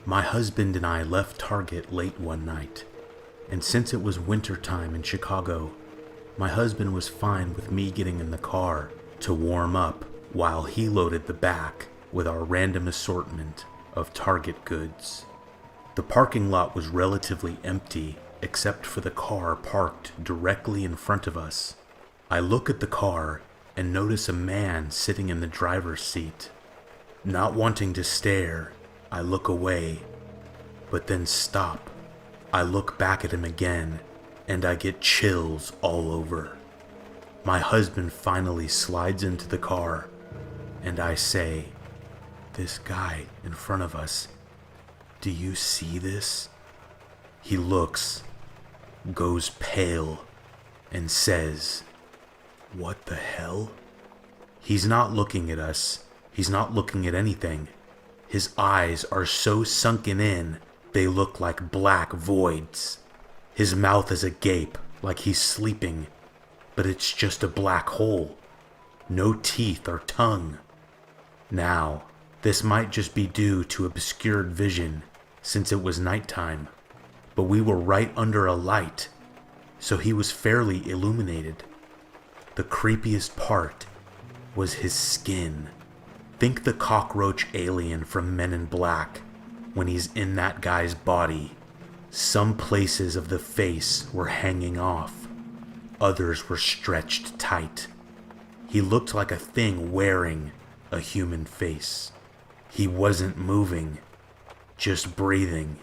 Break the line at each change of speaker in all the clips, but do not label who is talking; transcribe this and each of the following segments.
My husband and I left Target late one night, and since it was winter time in Chicago, my husband was fine with me getting in the car to warm up while he loaded the back with our random assortment of Target goods. The parking lot was relatively empty except for the car parked directly in front of us. I look at the car and notice a man sitting in the driver's seat. Not wanting to stare, I look away, but then stop. I look back at him again, and I get chills all over. My husband finally slides into the car, and I say, "This guy in front of us, do you see this?" He looks, goes pale, and says, "What the hell?" He's not looking at us. He's not looking at anything. His eyes are so sunken in, they look like black voids. His mouth is agape, like he's sleeping, but it's just a black hole. No teeth or tongue. Now, this might just be due to obscured vision, since it was nighttime, but we were right under a light, so he was fairly illuminated. The creepiest part was his skin. Think the cockroach alien from Men in Black when he's in that guy's body. Some places of the face were hanging off. Others were stretched tight. He looked like a thing wearing a human face. He wasn't moving, just breathing.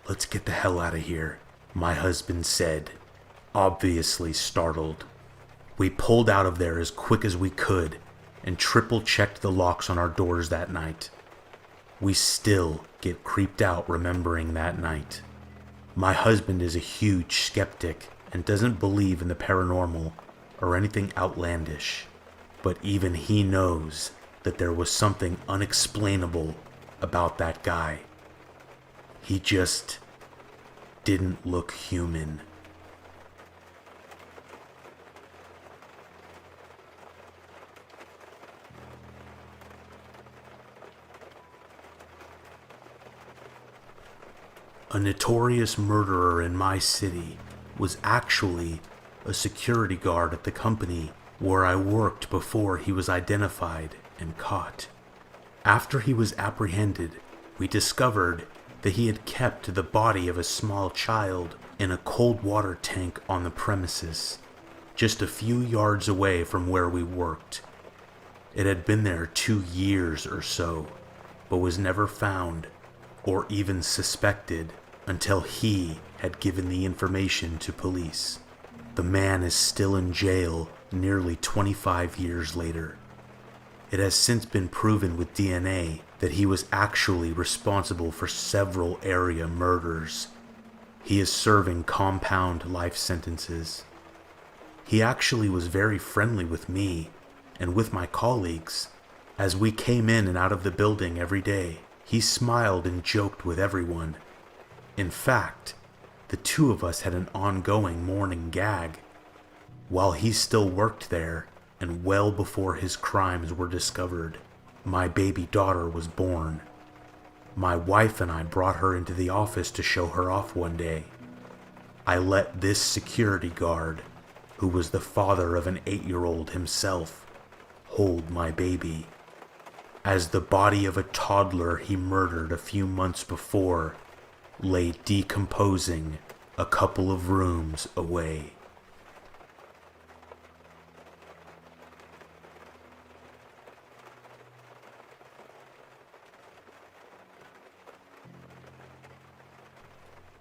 "Let's get the hell out of here," my husband said, obviously startled. We pulled out of there as quick as we could and triple-checked the locks on our doors that night. We still get creeped out remembering that night. My husband is a huge skeptic and doesn't believe in the paranormal or anything outlandish, but even he knows that there was something unexplainable about that guy. He just didn't look human. A notorious murderer in my city was actually a security guard at the company where I worked before he was identified and caught. After he was apprehended, we discovered that he had kept the body of a small child in a cold water tank on the premises, just a few yards away from where we worked. It had been there 2 years or so, but was never found or even suspected until he had given the information to police. The man is still in jail nearly 25 years later. It has since been proven with DNA that he was actually responsible for several area murders. He is serving compound life sentences. He actually was very friendly with me and with my colleagues. As we came in and out of the building every day, he smiled and joked with everyone. In fact, the two of us had an ongoing morning gag. While he still worked there, and well before his crimes were discovered, my baby daughter was born. My wife and I brought her into the office to show her off one day. I let this security guard, who was the father of an 8-year-old himself, hold my baby. As the body of a toddler he murdered a few months before lay decomposing a couple of rooms away.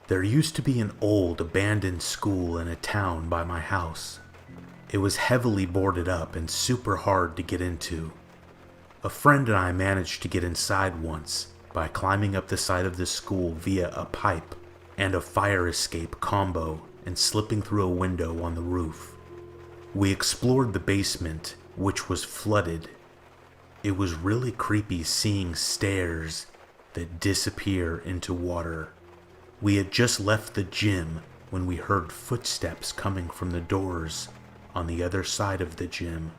There used to be an old abandoned school in a town by my house. It was heavily boarded up and super hard to get into. A friend and I managed to get inside once by climbing up the side of the school via a pipe and a fire escape combo and slipping through a window on the roof. We explored the basement, which was flooded. It was really creepy seeing stairs that disappear into water. We had just left the gym when we heard footsteps coming from the doors on the other side of the gym.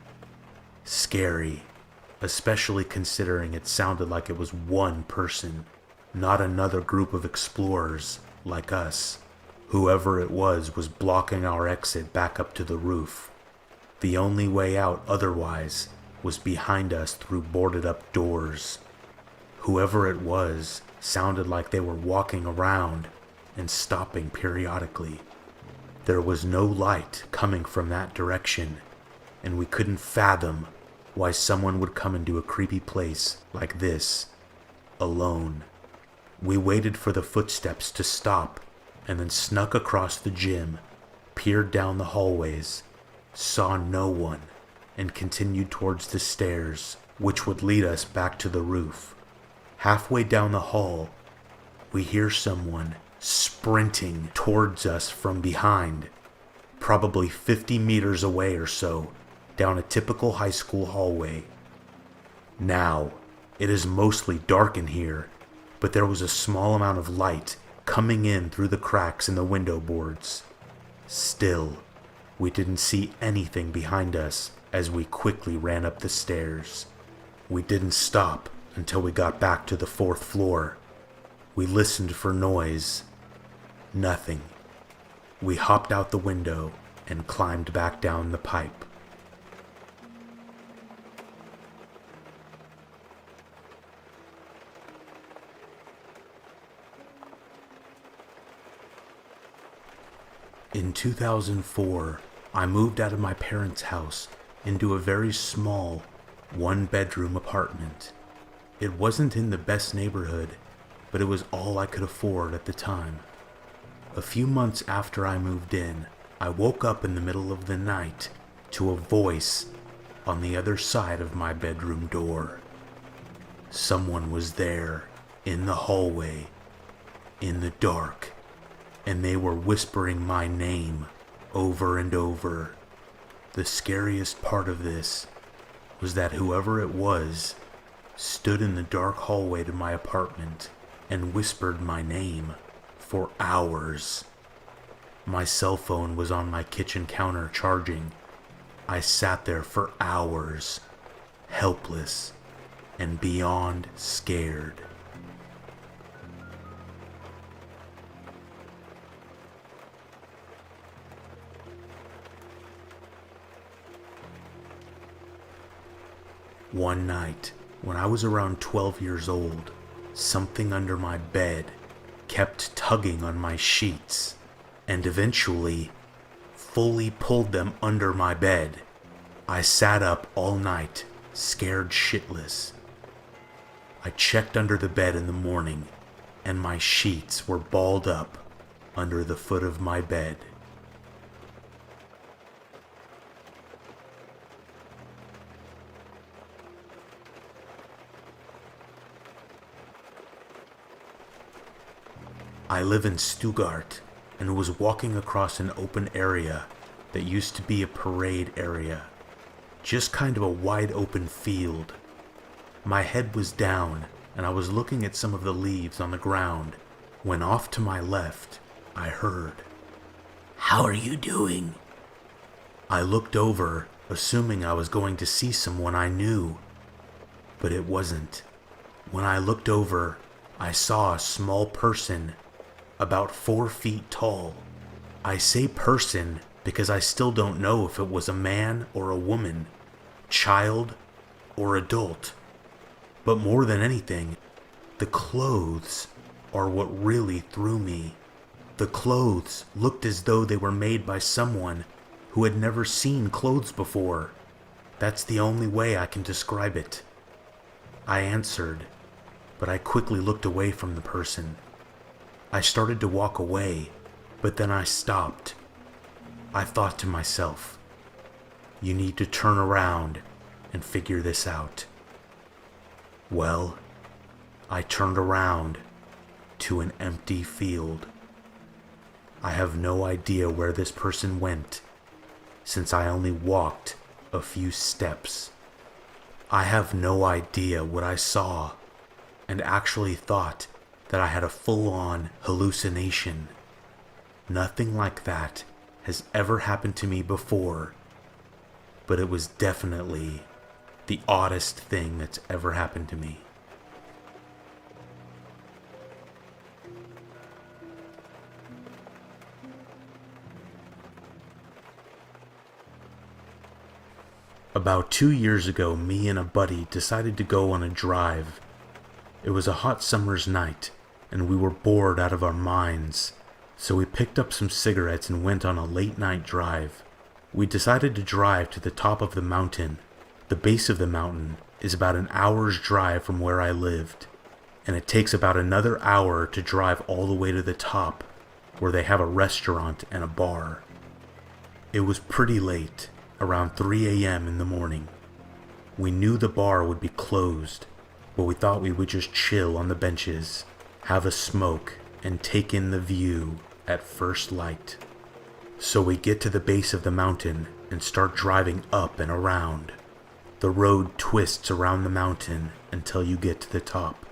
Scary, especially considering it sounded like it was one person. Not another group of explorers like us. Whoever it was blocking our exit back up to the roof. The only way out otherwise was behind us through boarded up doors. Whoever it was sounded like they were walking around and stopping periodically. There was no light coming from that direction, and we couldn't fathom why someone would come into a creepy place like this, alone. We waited for the footsteps to stop and then snuck across the gym, peered down the hallways, saw no one, and continued towards the stairs, which would lead us back to the roof. Halfway down the hall, we hear someone sprinting towards us from behind, probably 50 meters away or so, down a typical high school hallway. Now, it is mostly dark in here, but there was a small amount of light coming in through the cracks in the window boards. Still, we didn't see anything behind us as we quickly ran up the stairs. We didn't stop until we got back to the 4th floor. We listened for noise. Nothing. We hopped out the window and climbed back down the pipe. In 2004, I moved out of my parents' house into a very small, one-bedroom apartment. It wasn't in the best neighborhood, but it was all I could afford at the time. A few months after I moved in, I woke up in the middle of the night to a voice on the other side of my bedroom door. Someone was there, in the hallway, in the dark, and they were whispering my name over and over. The scariest part of this was that whoever it was stood in the dark hallway to my apartment and whispered my name for hours. My cell phone was on my kitchen counter charging. I sat there for hours, helpless and beyond scared. One night, when I was around 12 years old, something under my bed kept tugging on my sheets and eventually fully pulled them under my bed. I sat up all night, scared shitless. I checked under the bed in the morning, and my sheets were balled up under the foot of my bed. I live in Stuttgart and was walking across an open area that used to be a parade area, just kind of a wide open field. My head was down and I was looking at some of the leaves on the ground when off to my left I heard, "How are you doing?" I looked over, assuming I was going to see someone I knew, but it wasn't. When I looked over, I saw a small person about 4 feet tall. I say person because I still don't know if it was a man or a woman, child or adult. But more than anything, the clothes are what really threw me. The clothes looked as though they were made by someone who had never seen clothes before. That's the only way I can describe it. I answered, but I quickly looked away from the person. I started to walk away, but then I stopped. I thought to myself, you need to turn around and figure this out. Well, I turned around to an empty field. I have no idea where this person went, since I only walked a few steps. I have no idea what I saw, and actually thought that I had a full-on hallucination. Nothing like that has ever happened to me before, but it was definitely the oddest thing that's ever happened to me. About 2 years ago, me and a buddy decided to go on a drive. It was a hot summer's night, and we were bored out of our minds, so we picked up some cigarettes and went on a late-night drive. We decided to drive to the top of the mountain. The base of the mountain is about an hour's drive from where I lived, and it takes about another hour to drive all the way to the top, where they have a restaurant and a bar. It was pretty late, around 3 a.m. in the morning. We knew the bar would be closed, but we thought we would just chill on the benches, have a smoke, and take in the view at first light. So we get to the base of the mountain and start driving up and around. The road twists around the mountain until you get to the top.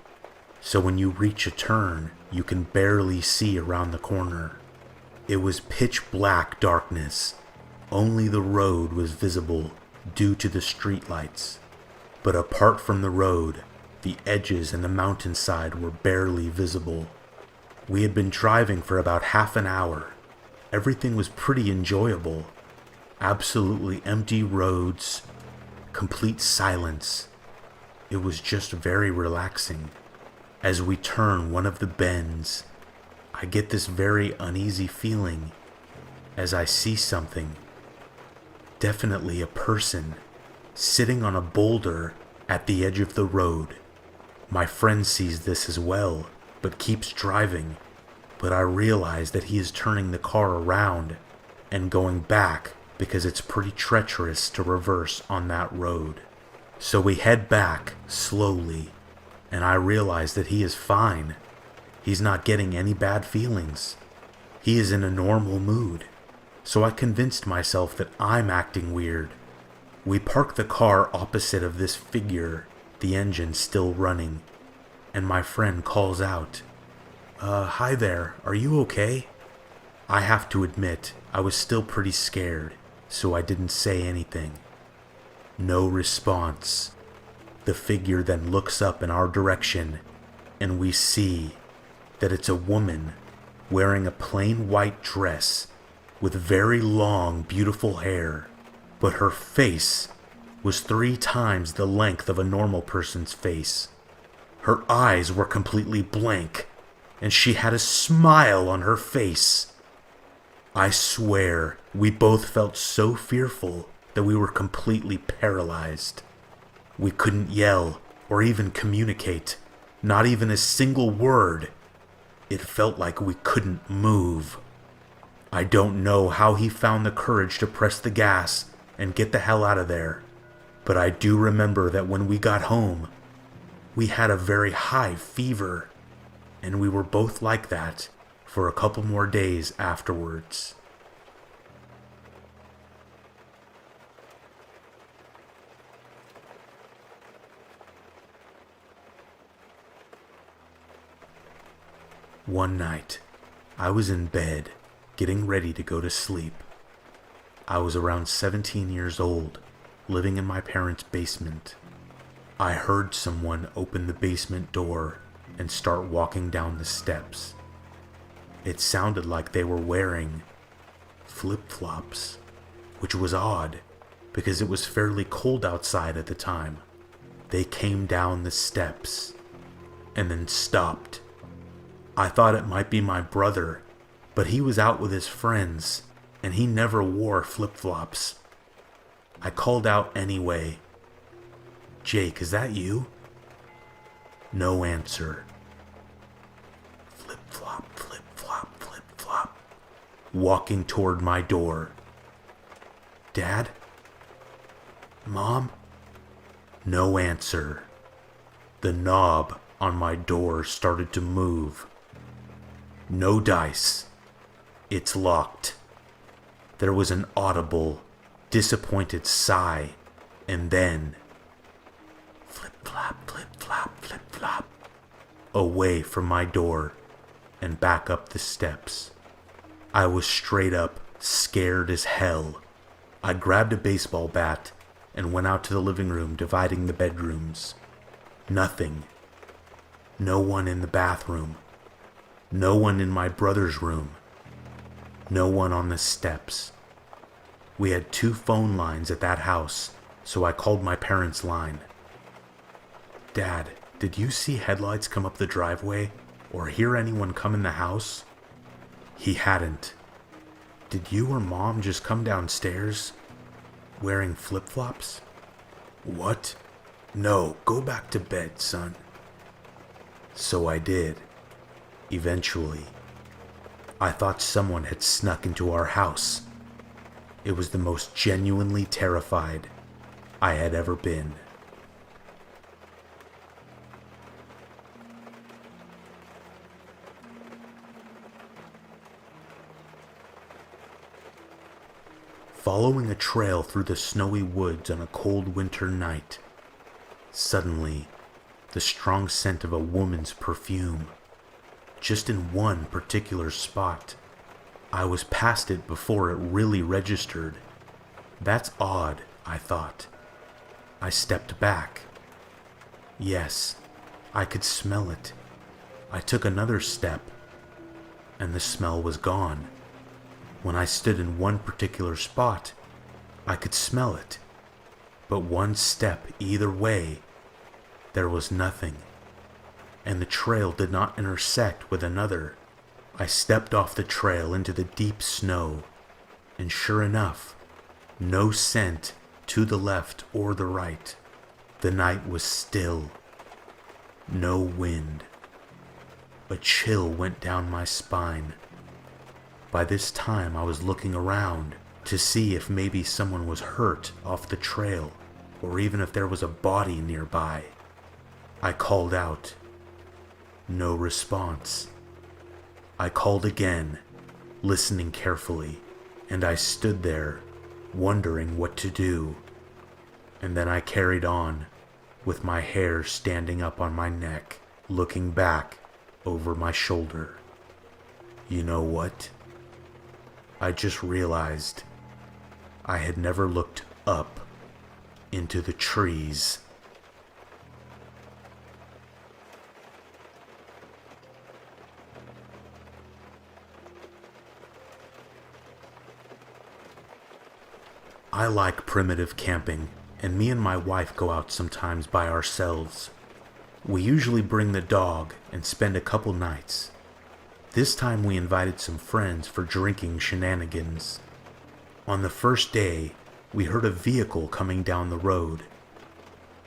So when you reach a turn, you can barely see around the corner. It was pitch black darkness. Only the road was visible due to the streetlights. But apart from the road, the edges and the mountainside were barely visible. We had been driving for about half an hour. Everything was pretty enjoyable. Absolutely empty roads, complete silence. It was just very relaxing. As we turn one of the bends, I get this very uneasy feeling as I see something. Definitely a person sitting on a boulder at the edge of the road. My friend sees this as well, but keeps driving. But I realize that he is turning the car around and going back because it's pretty treacherous to reverse on that road. So we head back slowly, and I realize that he is fine. He's not getting any bad feelings. He is in a normal mood. So I convinced myself that I'm acting weird. We park the car opposite of this figure, the engine still running, and my friend calls out, hi there, are you okay?" I have to admit, I was still pretty scared, so I didn't say anything. No response. The figure then looks up in our direction, and we see that it's a woman wearing a plain white dress with very long, beautiful hair, but her face was 3 times the length of a normal person's face. Her eyes were completely blank, and she had a smile on her face. I swear, we both felt so fearful that we were completely paralyzed. We couldn't yell or even communicate, not even a single word. It felt like we couldn't move. I don't know how he found the courage to press the gas and get the hell out of there, but I do remember that when we got home, we had a very high fever, and we were both like that for a couple more days afterwards. One night, I was in bed, getting ready to go to sleep. I was around 17 years old, living in my parents' basement. I heard someone open the basement door and start walking down the steps. It sounded like they were wearing flip-flops, which was odd because it was fairly cold outside at the time. They came down the steps and then stopped. I thought it might be my brother, but he was out with his friends, and he never wore flip-flops. I called out anyway. "Jake, is that you?" No answer. Flip-flop, flip-flop, flip-flop. Walking toward my door. "Dad? Mom?" No answer. The knob on my door started to move. No dice. It's locked. There was an audible, disappointed sigh, and then flip-flop, flip-flop, flip-flop, away from my door and back up the steps. I was straight up scared as hell. I grabbed a baseball bat and went out to the living room, dividing the bedrooms. Nothing. No one in the bathroom. No one in my brother's room. No one on the steps. We had 2 phone lines at that house, so I called my parents' line. "Dad, did you see headlights come up the driveway or hear anyone come in the house?" He hadn't. "Did you or Mom just come downstairs wearing flip-flops?" "What? No, go back to bed, son." So I did. Eventually. I thought someone had snuck into our house. It was the most genuinely terrified I had ever been. Following a trail through the snowy woods on a cold winter night, suddenly, the strong scent of a woman's perfume, just in one particular spot. I was past it before it really registered. That's odd, I thought. I stepped back. Yes, I could smell it. I took another step, and the smell was gone. When I stood in one particular spot, I could smell it, but one step either way, there was nothing, and the trail did not intersect with another. I stepped off the trail into the deep snow, and sure enough, no scent to the left or the right. The night was still. No wind. A chill went down my spine. By this time I was looking around to see if maybe someone was hurt off the trail, or even if there was a body nearby. I called out. No response. I called again, listening carefully, and I stood there, wondering what to do. And then I carried on, with my hair standing up on my neck, looking back over my shoulder. You know what? I just realized I had never looked up into the trees. I like primitive camping, and me and my wife go out sometimes by ourselves. We usually bring the dog and spend a couple nights. This time we invited some friends for drinking shenanigans. On the first day, we heard a vehicle coming down the road.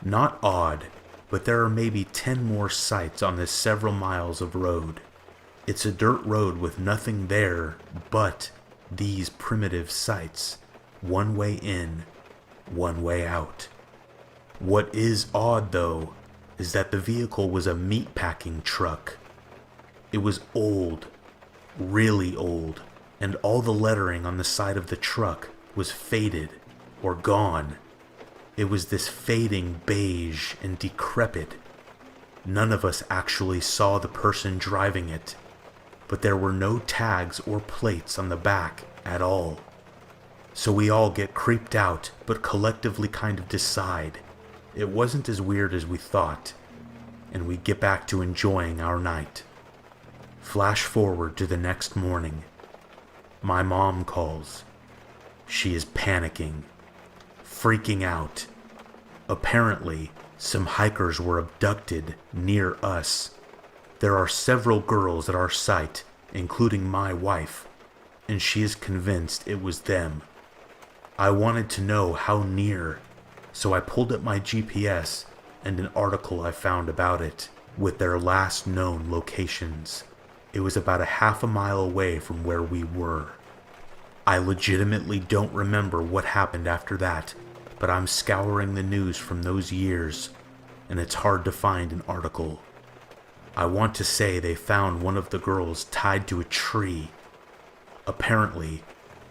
Not odd, but there are maybe 10 more sites on this several miles of road. It's a dirt road with nothing there but these primitive sites. One way in, one way out. What is odd, though, is that the vehicle was a meatpacking truck. It was old, really old, and all the lettering on the side of the truck was faded or gone. It was this fading beige and decrepit. None of us actually saw the person driving it, but there were no tags or plates on the back at all. So we all get creeped out, but collectively kind of decide it wasn't as weird as we thought, and we get back to enjoying our night. Flash forward to the next morning. My mom calls. She is panicking, freaking out. Apparently, some hikers were abducted near us. There are several girls at our site, including my wife, and she is convinced it was them. I wanted to know how near, so I pulled up my GPS and an article I found about it, with their last known locations. It was about a half a mile away from where we were. I legitimately don't remember what happened after that, but I'm scouring the news from those years, and it's hard to find an article. I want to say they found one of the girls tied to a tree. Apparently,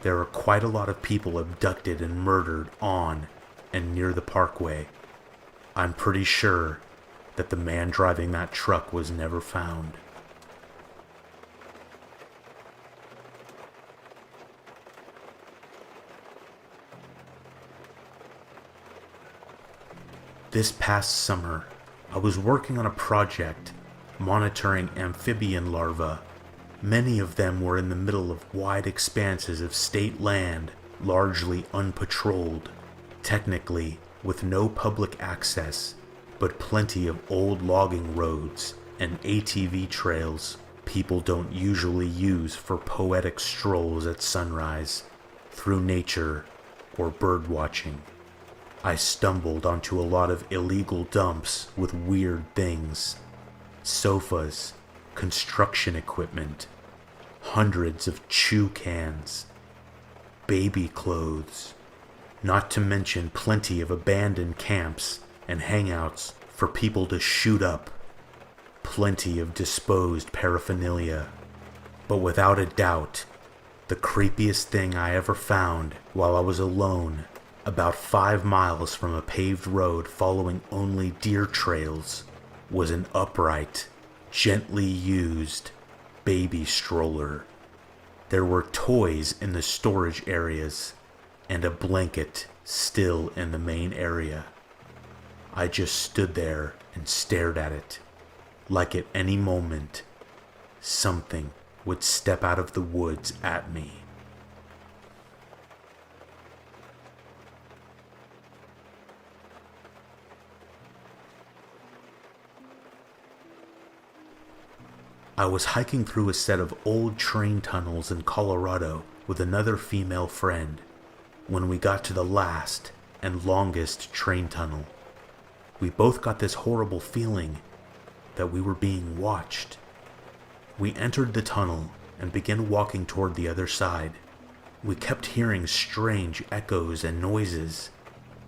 there are quite a lot of people abducted and murdered on and near the parkway. I'm pretty sure that the man driving that truck was never found. This past summer, I was working on a project monitoring amphibian larvae. Many of them were in the middle of wide expanses of state land, largely unpatrolled. Technically, with no public access, but plenty of old logging roads and ATV trails people don't usually use for poetic strolls at sunrise through nature or bird watching. I stumbled onto a lot of illegal dumps with weird things: sofas, construction equipment, hundreds of chew cans, baby clothes, not to mention plenty of abandoned camps and hangouts for people to shoot up, plenty of disposed paraphernalia. But without a doubt, the creepiest thing I ever found while I was alone, about 5 miles from a paved road following only deer trails, was an upright, gently used baby stroller. There were toys in the storage areas and a blanket still in the main area. I just stood there and stared at it, like at any moment something would step out of the woods at me. I was hiking through a set of old train tunnels in Colorado with another female friend when we got to the last and longest train tunnel. We both got this horrible feeling that we were being watched. We entered the tunnel and began walking toward the other side. We kept hearing strange echoes and noises,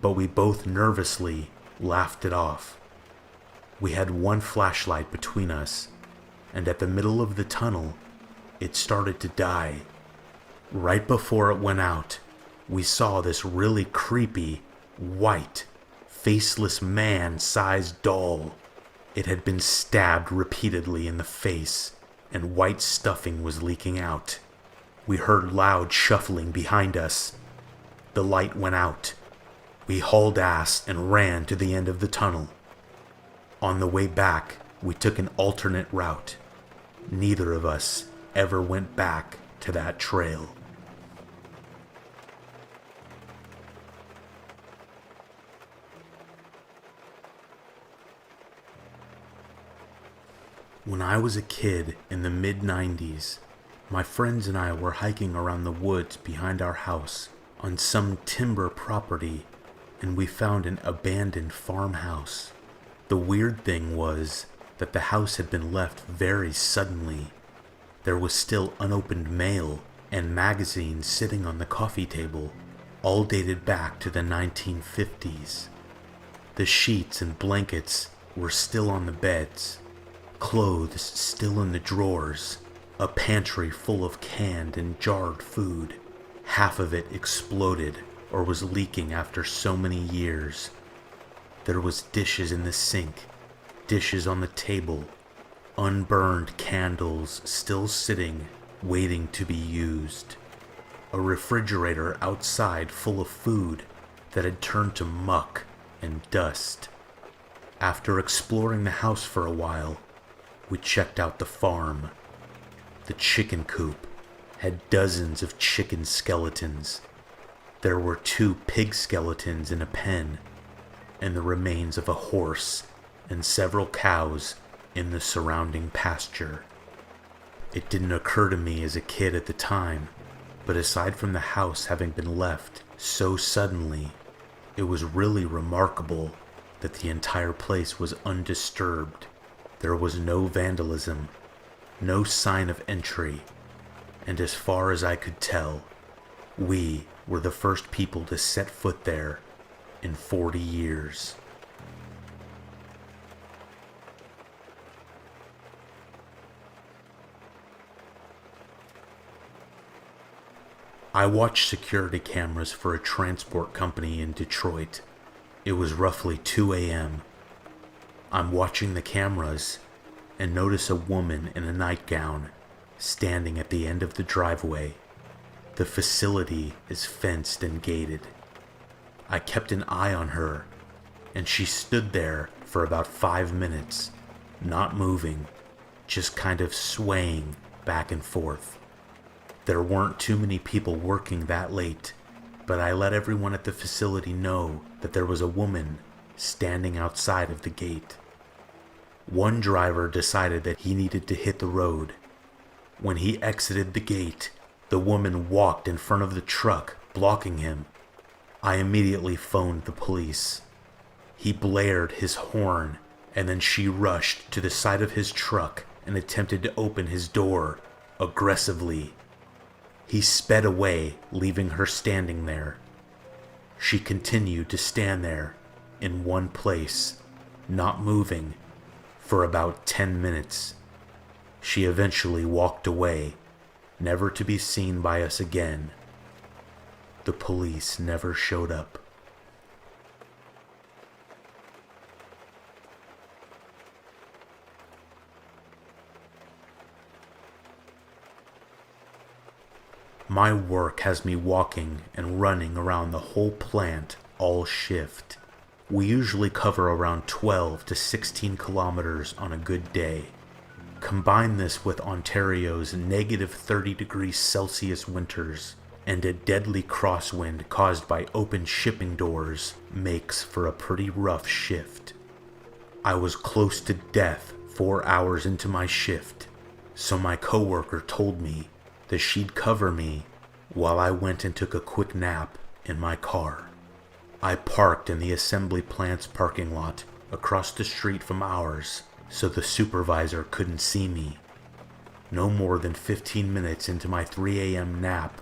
but we both nervously laughed it off. We had one flashlight between us, and at the middle of the tunnel, it started to die. Right before it went out, we saw this really creepy, white, faceless man-sized doll. It had been stabbed repeatedly in the face, and white stuffing was leaking out. We heard loud shuffling behind us. The light went out. We hauled ass and ran to the end of the tunnel. On the way back, we took an alternate route. Neither of us ever went back to that trail. When I was a kid in the mid-90s, my friends and I were hiking around the woods behind our house on some timber property, and we found an abandoned farmhouse. The weird thing was that the house had been left very suddenly. There was still unopened mail and magazines sitting on the coffee table, all dated back to the 1950s. The sheets and blankets were still on the beds, clothes still in the drawers, a pantry full of canned and jarred food, half of it exploded or was leaking after so many years. There was dishes in the sink, dishes on the table, unburned candles still sitting, waiting to be used. A refrigerator outside full of food that had turned to muck and dust. After exploring the house for a while, we checked out the farm. The chicken coop had dozens of chicken skeletons. There were 2 pig skeletons in a pen, and the remains of a horse and several cows in the surrounding pasture. It didn't occur to me as a kid at the time, but aside from the house having been left so suddenly, it was really remarkable that the entire place was undisturbed. There was no vandalism, no sign of entry, and as far as I could tell, we were the first people to set foot there in 40 years. I watched security cameras for a transport company in Detroit. It was roughly 2 a.m. I'm watching the cameras and notice a woman in a nightgown standing at the end of the driveway. The facility is fenced and gated. I kept an eye on her, and she stood there for about 5 minutes, not moving, just kind of swaying back and forth. There weren't too many people working that late, but I let everyone at the facility know that there was a woman standing outside of the gate. One driver decided that he needed to hit the road. When he exited the gate, the woman walked in front of the truck, blocking him. I immediately phoned the police. He blared his horn, and then she rushed to the side of his truck and attempted to open his door aggressively. He sped away, leaving her standing there. She continued to stand there in one place, not moving, for about 10 minutes. She eventually walked away, never to be seen by us again. The police never showed up. My work has me walking and running around the whole plant all shift. We usually cover around 12 to 16 kilometers on a good day. Combine this with Ontario's negative 30 degrees Celsius winters, and a deadly crosswind caused by open shipping doors makes for a pretty rough shift. I was close to death 4 hours into my shift, so my coworker told me that she'd cover me while I went and took a quick nap in my car. I parked in the assembly plant's parking lot across the street from ours so the supervisor couldn't see me. No more than 15 minutes into my 3 a.m. nap,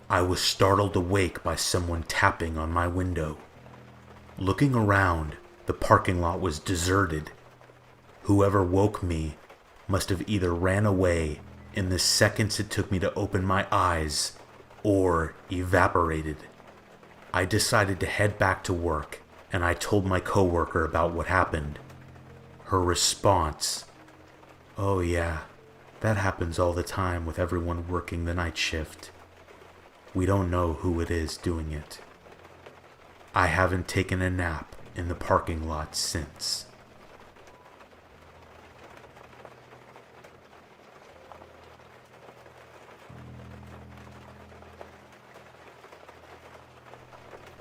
I was startled awake by someone tapping on my window. Looking around, the parking lot was deserted. Whoever woke me must have either ran away in the seconds it took me to open my eyes or evaporated. I decided to head back to work, and I told my coworker about what happened. Her response, "Oh yeah, that happens all the time with everyone working the night shift. We don't know who it is doing it." I haven't taken a nap in the parking lot since.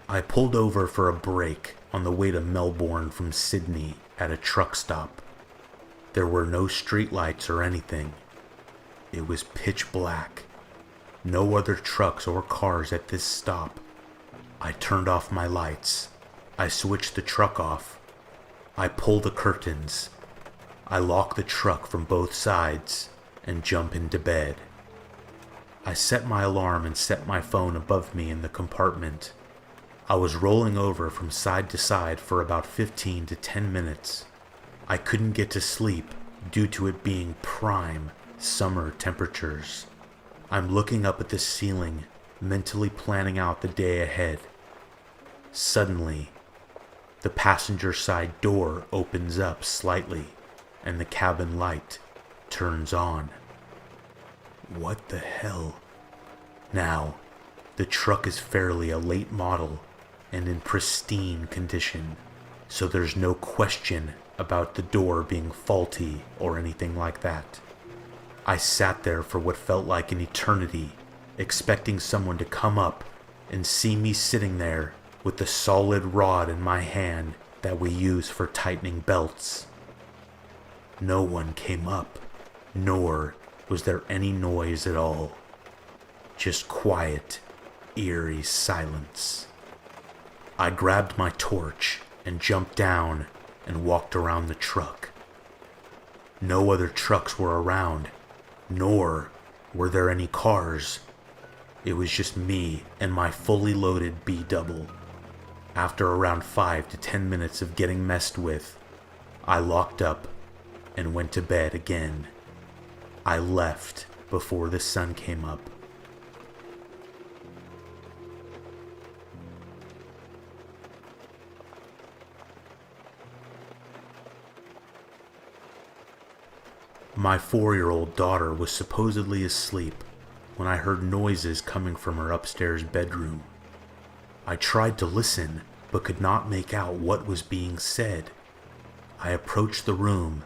I pulled over for a break on the way to Melbourne from Sydney at a truck stop. There were no streetlights or anything. It was pitch black. No other trucks or cars at this stop. I turned off my lights. I switched the truck off. I pulled the curtains. I lock the truck from both sides and jump into bed. I set my alarm and set my phone above me in the compartment. I was rolling over from side to side for about 15 to 10 minutes. I couldn't get to sleep due to it being prime summer temperatures. I'm looking up at the ceiling, mentally planning out the day ahead. Suddenly, the passenger side door opens up slightly and the cabin light turns on. What the hell? Now, the truck is fairly a late model and in pristine condition, so there's no question about the door being faulty or anything like that. I sat there for what felt like an eternity, expecting someone to come up and see me sitting there with the solid rod in my hand that we use for tightening belts. No one came up, nor was there any noise at all. Just quiet, eerie silence. I grabbed my torch and jumped down and walked around the truck. No other trucks were around, nor were there any cars. It was just me and my fully loaded B-double. After around 5 to 10 minutes of getting messed with, I locked up and went to bed again. I left before the sun came up. My 4-year-old daughter was supposedly asleep when I heard noises coming from her upstairs bedroom. I tried to listen, but could not make out what was being said. I approached the room,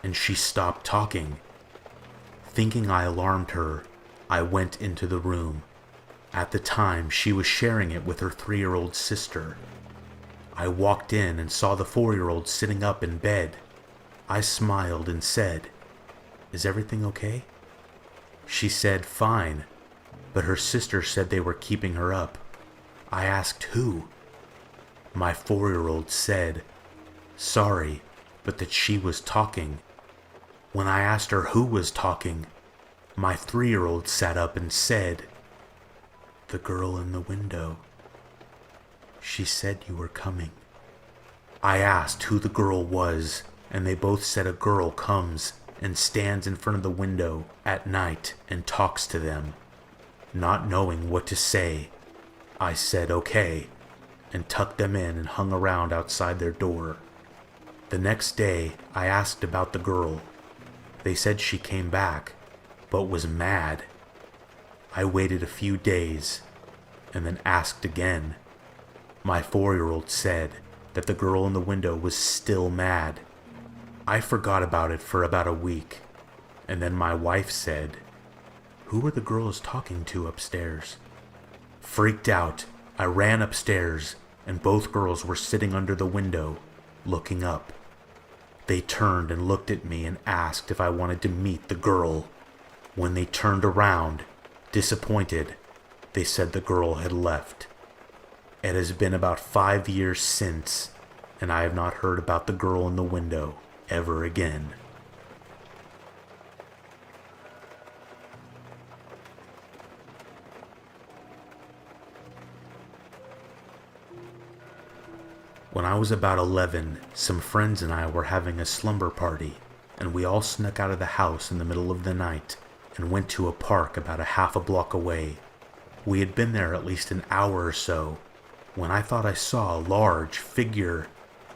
and she stopped talking. Thinking I alarmed her, I went into the room. At the time, she was sharing it with her 3-year-old sister. I walked in and saw the 4-year-old sitting up in bed. I smiled and said, "Is everything okay?" She said, "Fine," but her sister said they were keeping her up. I asked who. My 4-year-old said, "Sorry, but that she was talking." When I asked her who was talking, my 3-year-old sat up and said, "The girl in the window. She said you were coming." I asked who the girl was, and they both said a girl comes and stands in front of the window at night and talks to them. Not knowing what to say, I said okay, and tucked them in and hung around outside their door. The next day, I asked about the girl. They said she came back, but was mad. I waited a few days, and then asked again. My 4-year-old said that the girl in the window was still mad. I forgot about it for about a week, and then my wife said, "Who were the girls talking to upstairs?" Freaked out, I ran upstairs, and both girls were sitting under the window, looking up. They turned and looked at me and asked if I wanted to meet the girl. When they turned around, disappointed, they said the girl had left. It has been about 5 years since, and I have not heard about the girl in the window ever again. When I was about 11, some friends and I were having a slumber party, and we all snuck out of the house in the middle of the night and went to a park about a half a block away. We had been there at least an hour or so when I thought I saw a large figure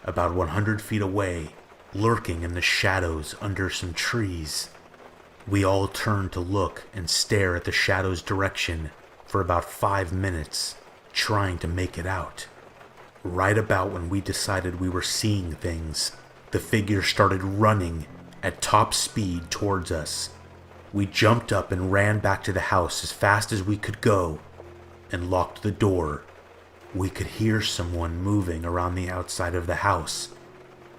about 100 feet away, lurking in the shadows under some trees. We all turned to look and stare at the shadow's direction for about 5 minutes, trying to make it out. Right about when we decided we were seeing things, the figure started running at top speed towards us. We jumped up and ran back to the house as fast as we could go and locked the door. We could hear someone moving around the outside of the house,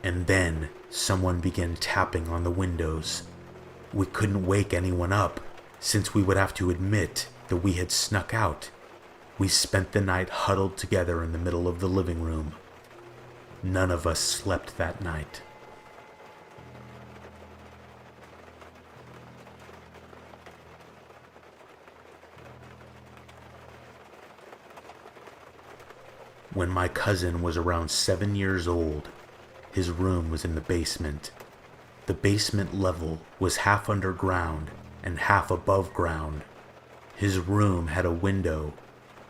and then someone began tapping on the windows. We couldn't wake anyone up since we would have to admit that we had snuck out. We spent the night huddled together in the middle of the living room. None of us slept that night. When my cousin was around 7 years old, his room was in the basement. The basement level was half underground and half above ground. His room had a window,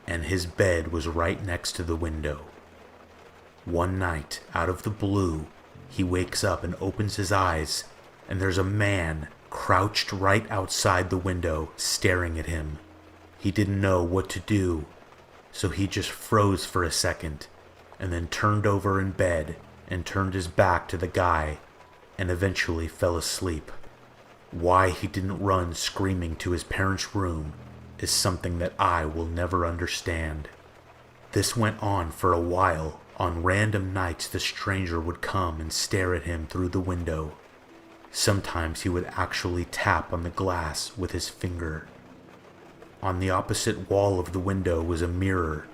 and his bed was right next to the window. One night, out of the blue, he wakes up and opens his eyes, and there's a man crouched right outside the window staring at him. He didn't know what to do, so he just froze for a second, and then turned over in bed and turned his back to the guy, and eventually fell asleep. Why he didn't run screaming to his parents' room is something that I will never understand. This went on for a while. On random nights the stranger would come and stare at him through the window. Sometimes he would actually tap on the glass with his finger. On the opposite wall of the window was a mirror,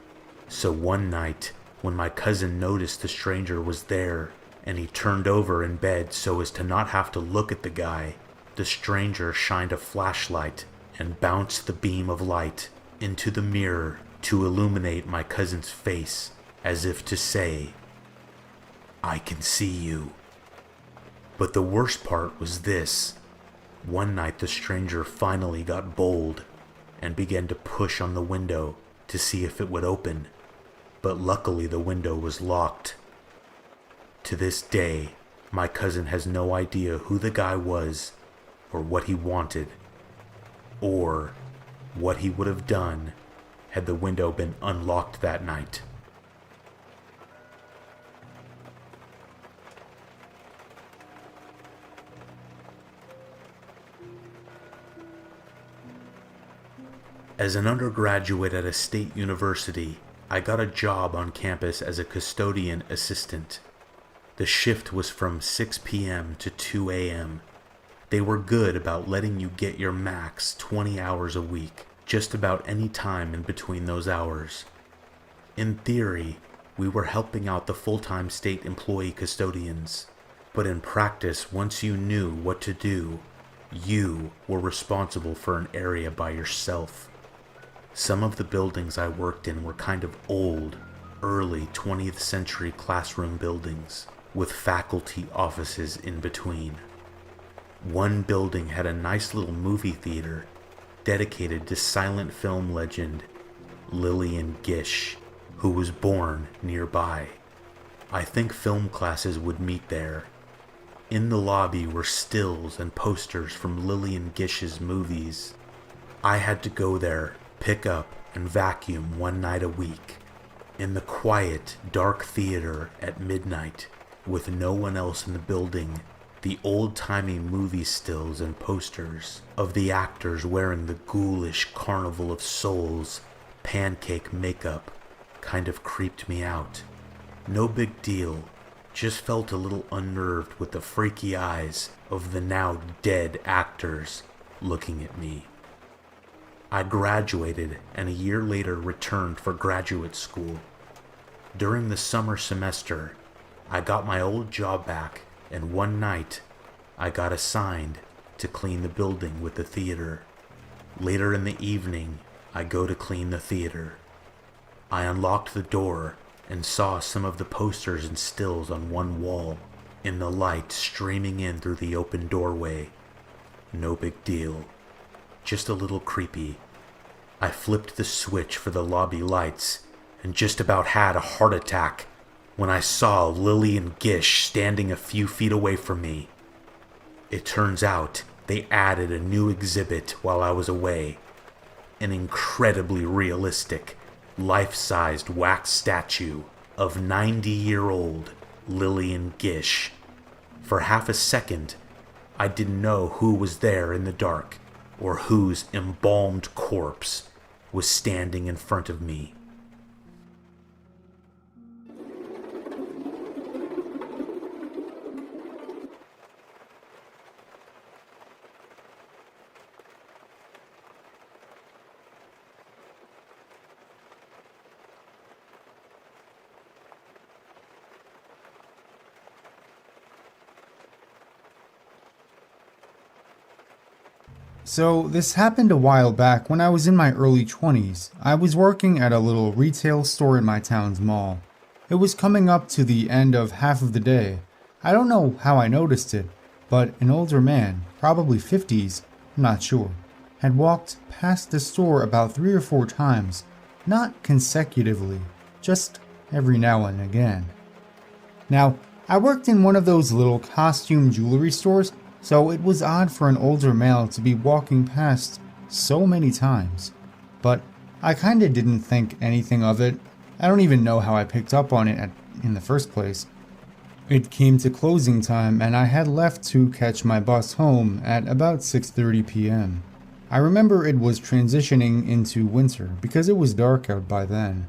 so one night when my cousin noticed the stranger was there and he turned over in bed so as to not have to look at the guy, the stranger shined a flashlight and bounced the beam of light into the mirror to illuminate my cousin's face, as if to say, "I can see you." But the worst part was this. One night the stranger finally got bold and began to push on the window to see if it would open, but luckily the window was locked. To this day, my cousin has no idea who the guy was, or what he wanted, or what he would have done had the window been unlocked that night. As an undergraduate at a state university, I got a job on campus as a custodian assistant. The shift was from 6 p.m. to 2 a.m. They were good about letting you get your max 20 hours a week, just about any time in between those hours. In theory, we were helping out the full-time state employee custodians, but in practice, once you knew what to do, you were responsible for an area by yourself. Some of the buildings I worked in were kind of old, early 20th century classroom buildings, with faculty offices in between. One building had a nice little movie theater dedicated to silent film legend Lillian Gish, who was born nearby. I think film classes would meet there. In the lobby were stills and posters from Lillian Gish's movies. I had to go there, pick up, and vacuum one night a week. In the quiet, dark theater at midnight, with no one else in the building, the old-timey movie stills and posters of the actors wearing the ghoulish Carnival of Souls pancake makeup kind of creeped me out. No big deal, just felt a little unnerved with the freaky eyes of the now dead actors looking at me. I graduated and a year later returned for graduate school. During the summer semester, I got my old job back, and one night I got assigned to clean the building with the theater. Later in the evening, I go to clean the theater. I unlocked the door and saw some of the posters and stills on one wall, in the light streaming in through the open doorway. No big deal, just a little creepy. I flipped the switch for the lobby lights and just about had a heart attack when I saw Lillian Gish standing a few feet away from me. It turns out they added a new exhibit while I was away, an incredibly realistic, life-sized wax statue of 90-year-old Lillian Gish. For half a second, I didn't know who was there in the dark or whose embalmed corpse was standing in front of me.
So this happened a while back when I was in my early 20s. I was working at a little retail store in my town's mall. It was coming up to the end of half of the day. I don't know how I noticed it, but an older man, probably 50s, I'm not sure, had walked past the store about 3 or 4 times, not consecutively, just every now and again. Now, I worked in one of those little costume jewelry stores, so it was odd for an older male to be walking past so many times. But I kinda didn't think anything of it. I don't even know how I picked up on it in the first place. It came to closing time and I had left to catch my bus home at about 6:30 p.m. I remember it was transitioning into winter because it was dark out by then.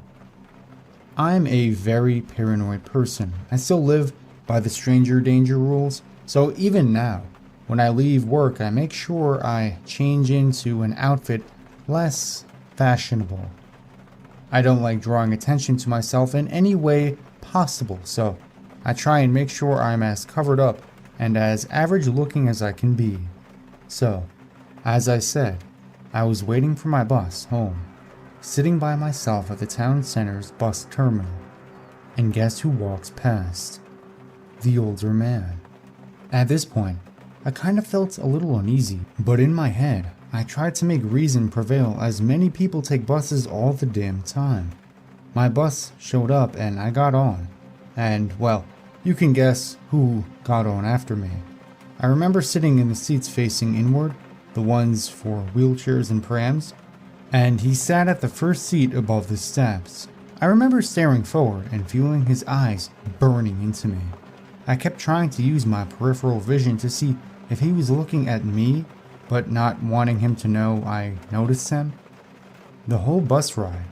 I'm a very paranoid person. I still live by the stranger danger rules, so even now, when I leave work, I make sure I change into an outfit less fashionable. I don't like drawing attention to myself in any way possible, so I try and make sure I'm as covered up and as average looking as I can be. So, as I said, I was waiting for my bus home, sitting by myself at the town center's bus terminal. And guess who walks past? The older man. At this point, I kind of felt a little uneasy, but in my head, I tried to make reason prevail as many people take buses all the damn time. My bus showed up and I got on. And, well, you can guess who got on after me. I remember sitting in the seats facing inward, the ones for wheelchairs and prams, and he sat at the first seat above the steps. I remember staring forward and feeling his eyes burning into me. I kept trying to use my peripheral vision to see if he was looking at me, but not wanting him to know I noticed him. The whole bus ride,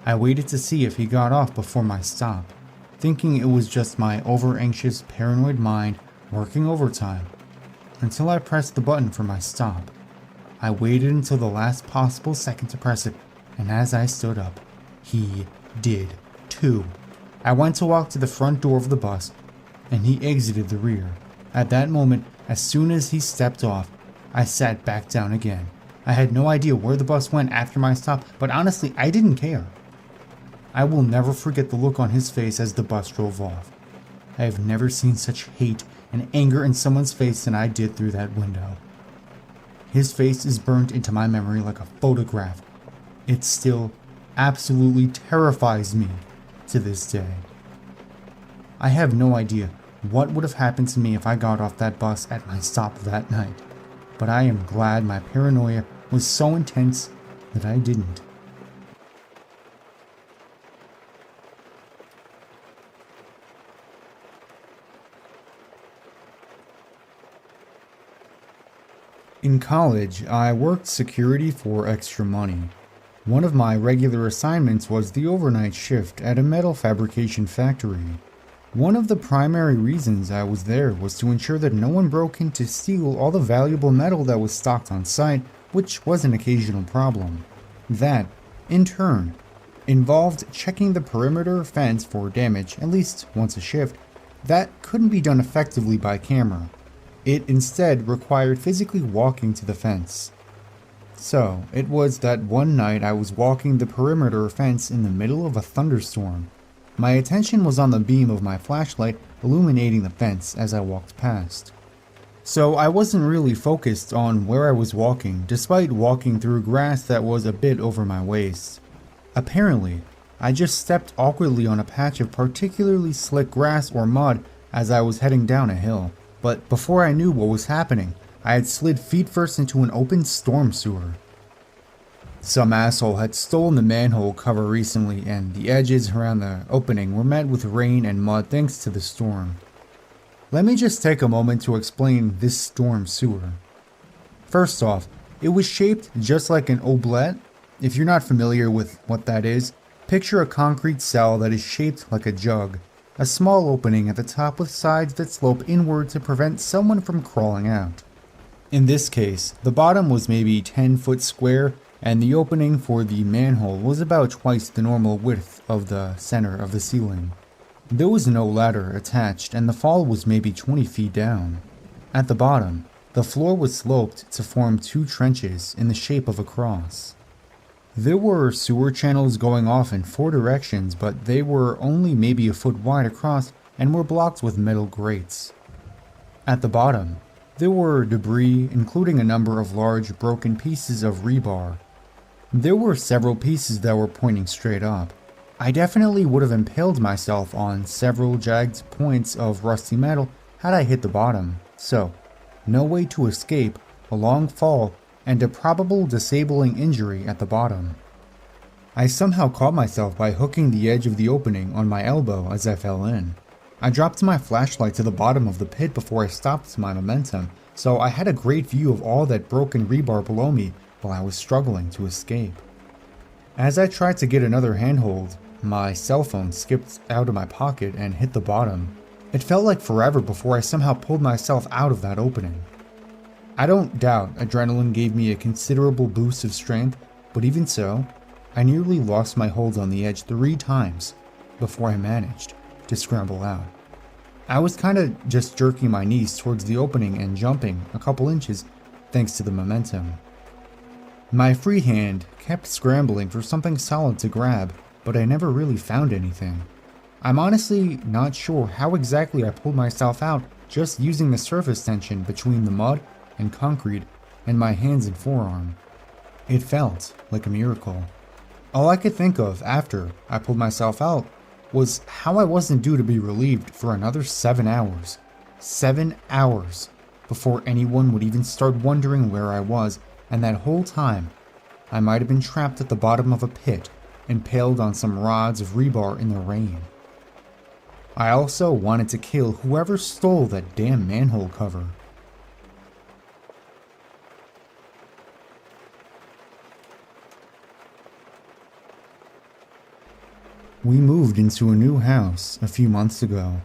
I waited to see if he got off before my stop, thinking it was just my over-anxious, paranoid mind working overtime, until I pressed the button for my stop. I waited until the last possible second to press it, and as I stood up, he did too. I went to walk to the front door of the bus, and he exited the rear. At that moment, as soon as he stepped off, I sat back down again. I had no idea where the bus went after my stop, but honestly, I didn't care. I will never forget the look on his face as the bus drove off. I have never seen such hate and anger in someone's face than I did through that window. His face is burnt into my memory like a photograph. It still absolutely terrifies me to this day. I have no idea what would have happened to me if I got off that bus at my stop that night, but I am glad my paranoia was so intense that I didn't. In college, I worked security for extra money. One of my regular assignments was the overnight shift at a metal fabrication factory. One of the primary reasons I was there was to ensure that no one broke in to steal all the valuable metal that was stocked on site, which was an occasional problem. That, in turn, involved checking the perimeter fence for damage at least once a shift. That couldn't be done effectively by camera. It instead required physically walking to the fence. So, it was that one night I was walking the perimeter fence in the middle of a thunderstorm. My attention was on the beam of my flashlight illuminating the fence as I walked past. So I wasn't really focused on where I was walking, despite walking through grass that was a bit over my waist. Apparently, I just stepped awkwardly on a patch of particularly slick grass or mud as I was heading down a hill. But before I knew what was happening, I had slid feet first into an open storm sewer. Some asshole had stolen the manhole cover recently, and the edges around the opening were met with rain and mud thanks to the storm. Let me just take a moment to explain this storm sewer. First off, it was shaped just like an oblette. If you're not familiar with what that is, picture a concrete cell that is shaped like a jug. A small opening at the top with sides that slope inward to prevent someone from crawling out. In this case, the bottom was maybe 10 foot square, and the opening for the manhole was about twice the normal width of the center of the ceiling. There was no ladder attached, and the fall was maybe 20 feet down. At the bottom, the floor was sloped to form two trenches in the shape of a cross. There were sewer channels going off in 4 directions, but they were only maybe a foot wide across and were blocked with metal grates. At the bottom, there were debris, including a number of large broken pieces of rebar. There were several pieces that were pointing straight up. I definitely would have impaled myself on several jagged points of rusty metal had I hit the bottom, so no way to escape, a long fall, and a probable disabling injury at the bottom. I somehow caught myself by hooking the edge of the opening on my elbow as I fell in. I dropped my flashlight to the bottom of the pit before I stopped my momentum, so I had a great view of all that broken rebar below me while I was struggling to escape. As I tried to get another handhold, my cell phone skipped out of my pocket and hit the bottom. It felt like forever before I somehow pulled myself out of that opening. I don't doubt adrenaline gave me a considerable boost of strength, but even so, I nearly lost my hold on the edge 3 times before I managed to scramble out. I was kinda just jerking my knees towards the opening and jumping a couple inches thanks to the momentum. My free hand kept scrambling for something solid to grab, but I never really found anything. I'm honestly not sure how exactly I pulled myself out just using the surface tension between the mud and concrete and my hands and forearm. It felt like a miracle. All I could think of after I pulled myself out was how I wasn't due to be relieved for another 7 hours. 7 hours before anyone would even start wondering where I was, and that whole time I might have been trapped at the bottom of a pit, impaled on some rods of rebar in the rain. I also wanted to kill whoever stole that damn manhole cover. We moved into a new house a few months ago.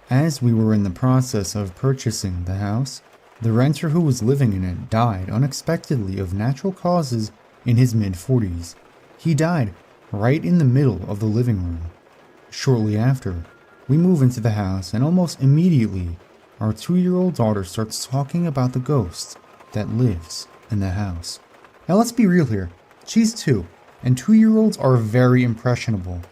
As we were in the process of purchasing the house, the renter who was living in it died unexpectedly of natural causes in his mid-40s. He died right in the middle of the living room. Shortly after, we move into the house, and almost immediately, our 2-year-old daughter starts talking about the ghost that lives in the house. Now let's be real here. She's 2, and 2-year-olds are very impressionable.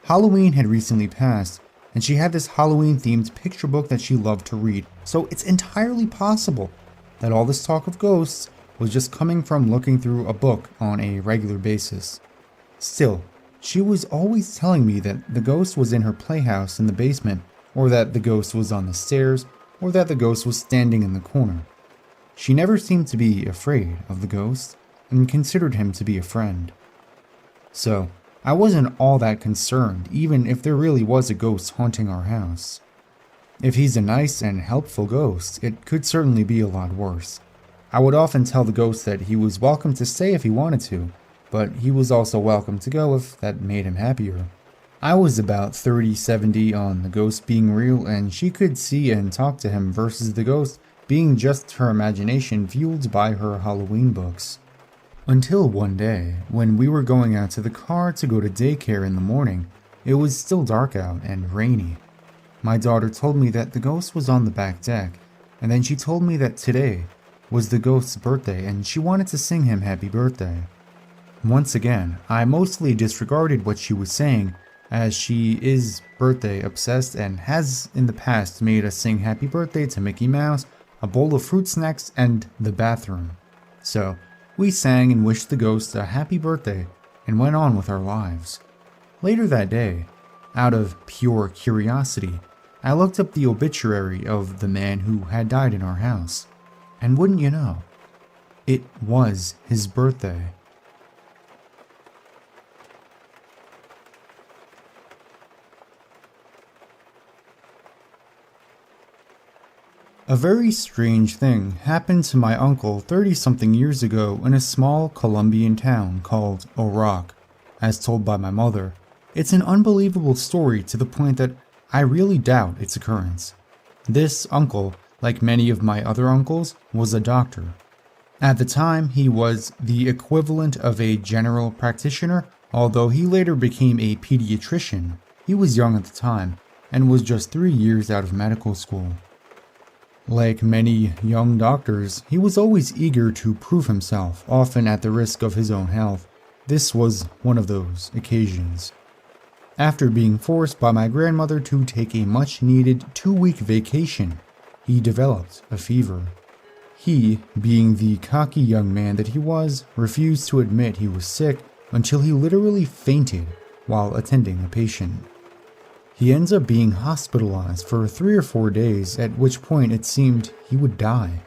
Halloween had recently passed, and she had this Halloween-themed picture book that she loved to read, so it's entirely possible that all this talk of ghosts was just coming from looking through a book on a regular basis. Still, she was always telling me that the ghost was in her playhouse in the basement, or that the ghost was on the stairs, or that the ghost was standing in the corner. She never seemed to be afraid of the ghost, and considered him to be a friend. So, I wasn't all that concerned, even if there really was a ghost haunting our house. If he's a nice and helpful ghost, it could certainly be a lot worse. I would often tell the ghost that he was welcome to stay if he wanted to, but he was also welcome to go if that made him happier. I was about 30-70 on the ghost being real, and she could see and talk to him versus the ghost being just her imagination fueled by her Halloween books. Until one day, when we were going out to the car to go to daycare in the morning, it was still dark out and rainy. My daughter told me that the ghost was on the back deck, and then she told me that today was the ghost's birthday and she wanted to sing him happy birthday. Once again, I mostly disregarded what she was saying, as she is birthday obsessed and has in the past made us sing happy birthday to Mickey Mouse, a bowl of fruit snacks, and the bathroom. So, we sang and wished the ghost a happy birthday and went on with our lives. Later that day, out of pure curiosity, I looked up the obituary of the man who had died in our house. And wouldn't you know, it was his birthday. A very strange thing happened to my uncle 30-something years ago in a small Colombian town called Oroc. As told by my mother, it's an unbelievable story to the point that I really doubt its occurrence. This uncle, like many of my other uncles, was a doctor. At the time, he was the equivalent of a general practitioner, although he later became a pediatrician. He was young at the time, and was just 3 years out of medical school. Like many young doctors, he was always eager to prove himself, often at the risk of his own health. This was one of those occasions. After being forced by my grandmother to take a much-needed 2-week vacation, he developed a fever. He, being the cocky young man that he was, refused to admit he was sick until he literally fainted while attending a patient. He ends up being hospitalized for 3 or 4 days, at which point it seemed he would die.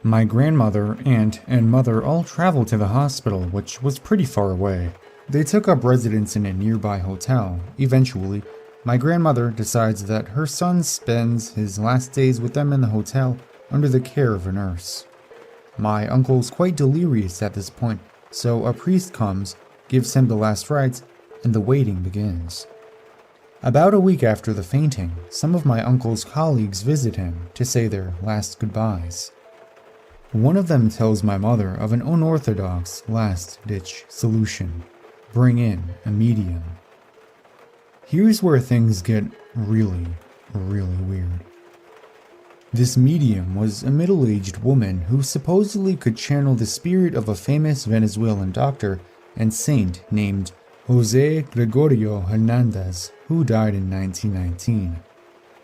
My grandmother, aunt, and mother all traveled to the hospital, which was pretty far away. They took up residence in a nearby hotel. Eventually, my grandmother decides that her son spends his last days with them in the hotel under the care of a nurse. My uncle's quite delirious at this point, so a priest comes, gives him the last rites, and the waiting begins. About a week after the fainting, some of my uncle's colleagues visit him to say their last goodbyes. One of them tells my mother of an unorthodox last-ditch solution: bring in a medium. Here's where things get really weird. This medium was a middle-aged woman who supposedly could channel the spirit of a famous Venezuelan doctor and saint named José Gregorio Hernández, who died in 1919.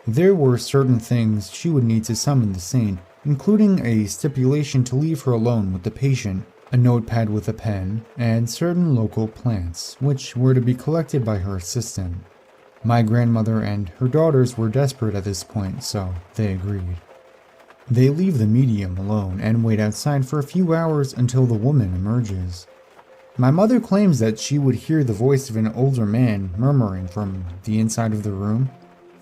There were certain things she would need to summon the saint, including a stipulation to leave her alone with the patient, a notepad with a pen, and certain local plants, which were to be collected by her assistant. My grandmother and her daughters were desperate at this point, so they agreed. They leave the medium alone and wait outside for a few hours until the woman emerges. My mother claims that she would hear the voice of an older man murmuring from the inside of the room.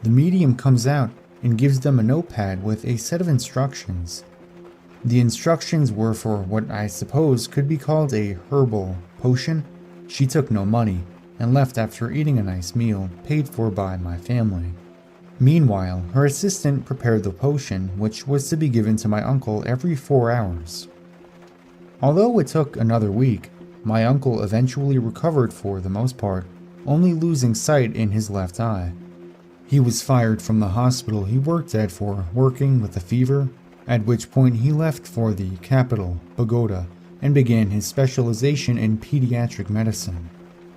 The medium comes out and gives them a notepad with a set of instructions. The instructions were for what I suppose could be called a herbal potion. She took no money, and left after eating a nice meal paid for by my family. Meanwhile, her assistant prepared the potion, which was to be given to my uncle every 4 hours. Although it took another week, my uncle eventually recovered for the most part, only losing sight in his left eye. He was fired from the hospital he worked at for working with a fever, at which point he left for the capital, Bogota, and began his specialization in pediatric medicine.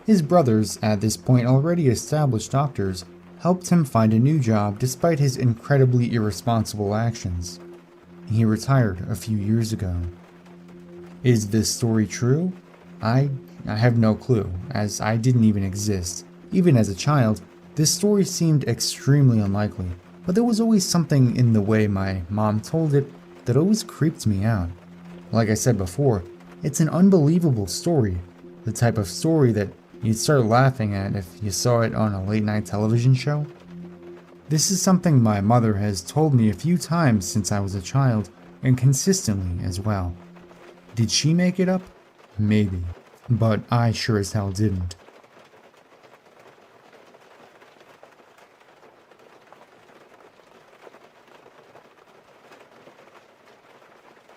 His brothers, at this point already established doctors, helped him find a new job despite his incredibly irresponsible actions. He retired a few years ago. Is this story true? I have no clue, as I didn't even exist. Even as a child, this story seemed extremely unlikely, but there was always something in the way my mom told it that always creeped me out. Like I said before, it's an unbelievable story, the type of story that you'd start laughing at if you saw it on a late-night television show. This is something my mother has told me a few times since I was a child, and consistently as well. Did she make it up? Maybe, but I sure as hell didn't.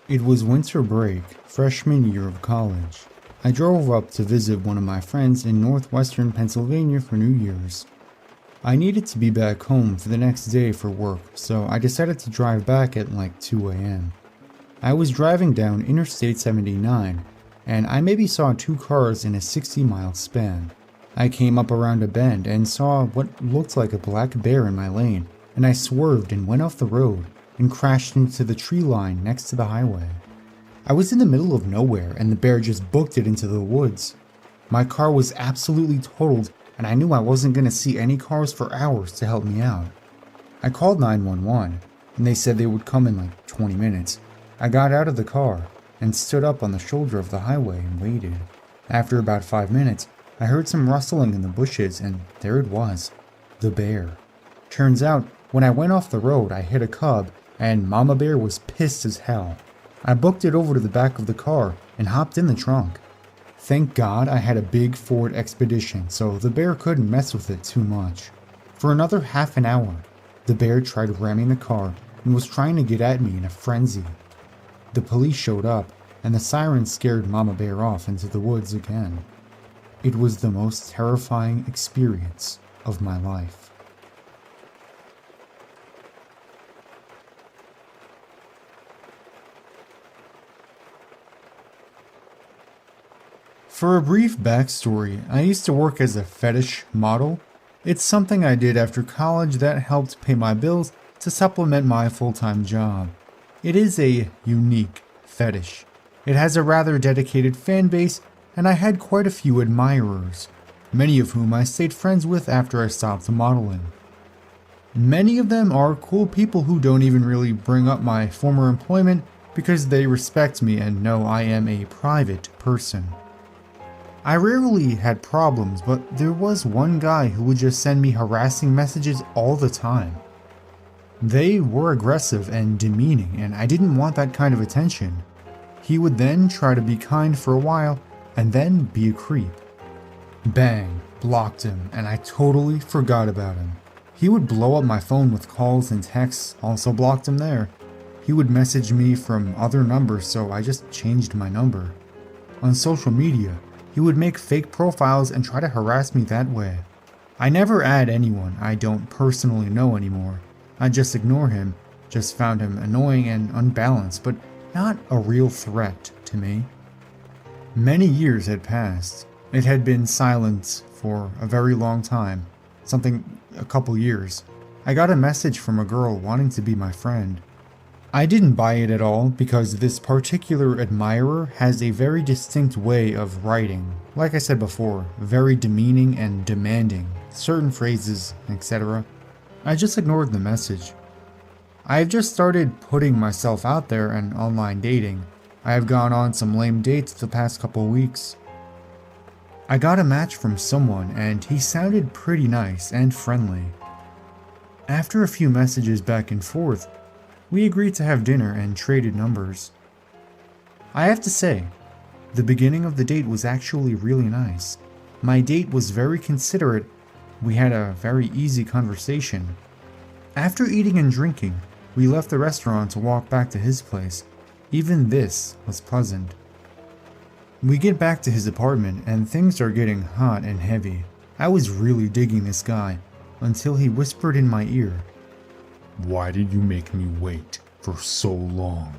It was winter break, freshman year of college. I drove up to visit one of my friends in northwestern Pennsylvania for New Year's. I needed to be back home for the next day for work, so I decided to drive back at like 2 a.m. I was driving down Interstate 79, and I maybe saw 2 cars in a 60-mile span. I came up around a bend and saw what looked like a black bear in my lane, and I swerved and went off the road and crashed into the tree line next to the highway. I was in the middle of nowhere and the bear just booked it into the woods. My car was absolutely totaled and I knew I wasn't going to see any cars for hours to help me out. I called 911 and they said they would come in like 20 minutes. I got out of the car and stood up on the shoulder of the highway and waited. After about 5 minutes, I heard some rustling in the bushes and there it was, the bear. Turns out, when I went off the road, I hit a cub and Mama Bear was pissed as hell. I booked it over to the back of the car and hopped in the trunk. Thank God I had a big Ford Expedition, so the bear couldn't mess with it too much. For another half an hour, the bear tried ramming the car and was trying to get at me in a frenzy. The police showed up, and the siren scared Mama Bear off into the woods again. It was the most terrifying experience of my life. For a brief backstory, I used to work as a fetish model. It's something I did after college that helped pay my bills to supplement my full-time job. It is a unique fetish. It has a rather dedicated fan base, and I had quite a few admirers, many of whom I stayed friends with after I stopped modeling. Many of them are cool people who don't even really bring up my former employment because they respect me and know I am a private person. I rarely had problems, but there was one guy who would just send me harassing messages all the time. They were aggressive and demeaning, and I didn't want that kind of attention. He would then try to be kind for a while, and then be a creep. Bang, blocked him, and I totally forgot about him. He would blow up my phone with calls and texts, also blocked him there. He would message me from other numbers, so I just changed my number. On social media, he would make fake profiles and try to harass me that way. I never add anyone I don't personally know anymore. I just ignore him, just found him annoying and unbalanced, but not a real threat to me. Many years had passed. It had been silent for a very long time, a couple years. I got a message from a girl wanting to be my friend. I didn't buy it at all because this particular admirer has a very distinct way of writing. Like I said before, very demeaning and demanding, certain phrases, etc. I just ignored the message. I have just started putting myself out there and online dating. I have gone on some lame dates the past couple weeks. I got a match from someone and he sounded pretty nice and friendly. After a few messages back and forth, we agreed to have dinner and traded numbers. I have to say, the beginning of the date was actually really nice. My date was very considerate. We had a very easy conversation. After eating and drinking, we left the restaurant to walk back to his place. Even this was pleasant. We get back to his apartment and things are getting hot and heavy. I was really digging this guy until he whispered in my ear, "Why did you make me wait for so long?"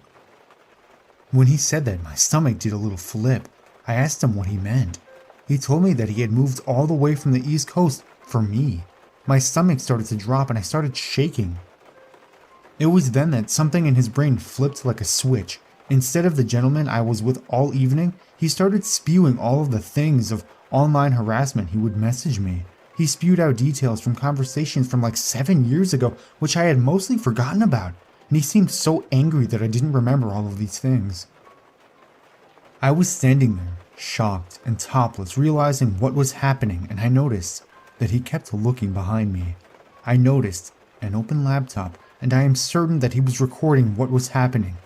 When he said that, my stomach did a little flip. I asked him what he meant. He told me that he had moved all the way from the East Coast for me. My stomach started to drop and I started shaking. It was then that something in his brain flipped like a switch. Instead of the gentleman I was with all evening, he started spewing all of the things of online harassment he would message me. He spewed out details from conversations from like 7 years ago, which I had mostly forgotten about, and he seemed so angry that I didn't remember all of these things. I was standing there, shocked and topless, realizing what was happening, and I noticed that he kept looking behind me. I noticed an open laptop, and I am certain that he was recording what was happening.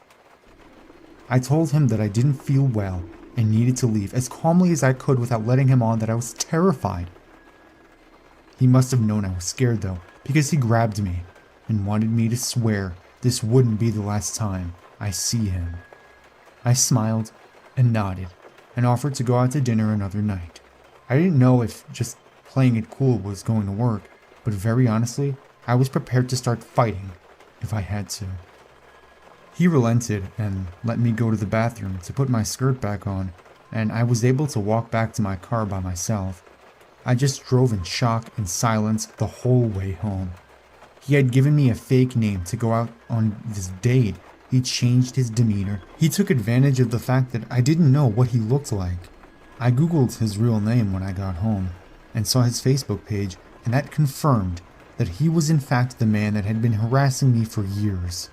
I told him that I didn't feel well and needed to leave as calmly as I could without letting him on that I was terrified. He must have known I was scared though, because he grabbed me and wanted me to swear this wouldn't be the last time I see him. I smiled and nodded and offered to go out to dinner another night. I didn't know if just playing it cool was going to work, but very honestly, I was prepared to start fighting if I had to. He relented and let me go to the bathroom to put my skirt back on, and I was able to walk back to my car by myself. I just drove in shock and silence the whole way home. He had given me a fake name to go out on this date. He changed his demeanor. He took advantage of the fact that I didn't know what he looked like. I googled his real name when I got home and saw his Facebook page, and that confirmed that he was in fact the man that had been harassing me for years.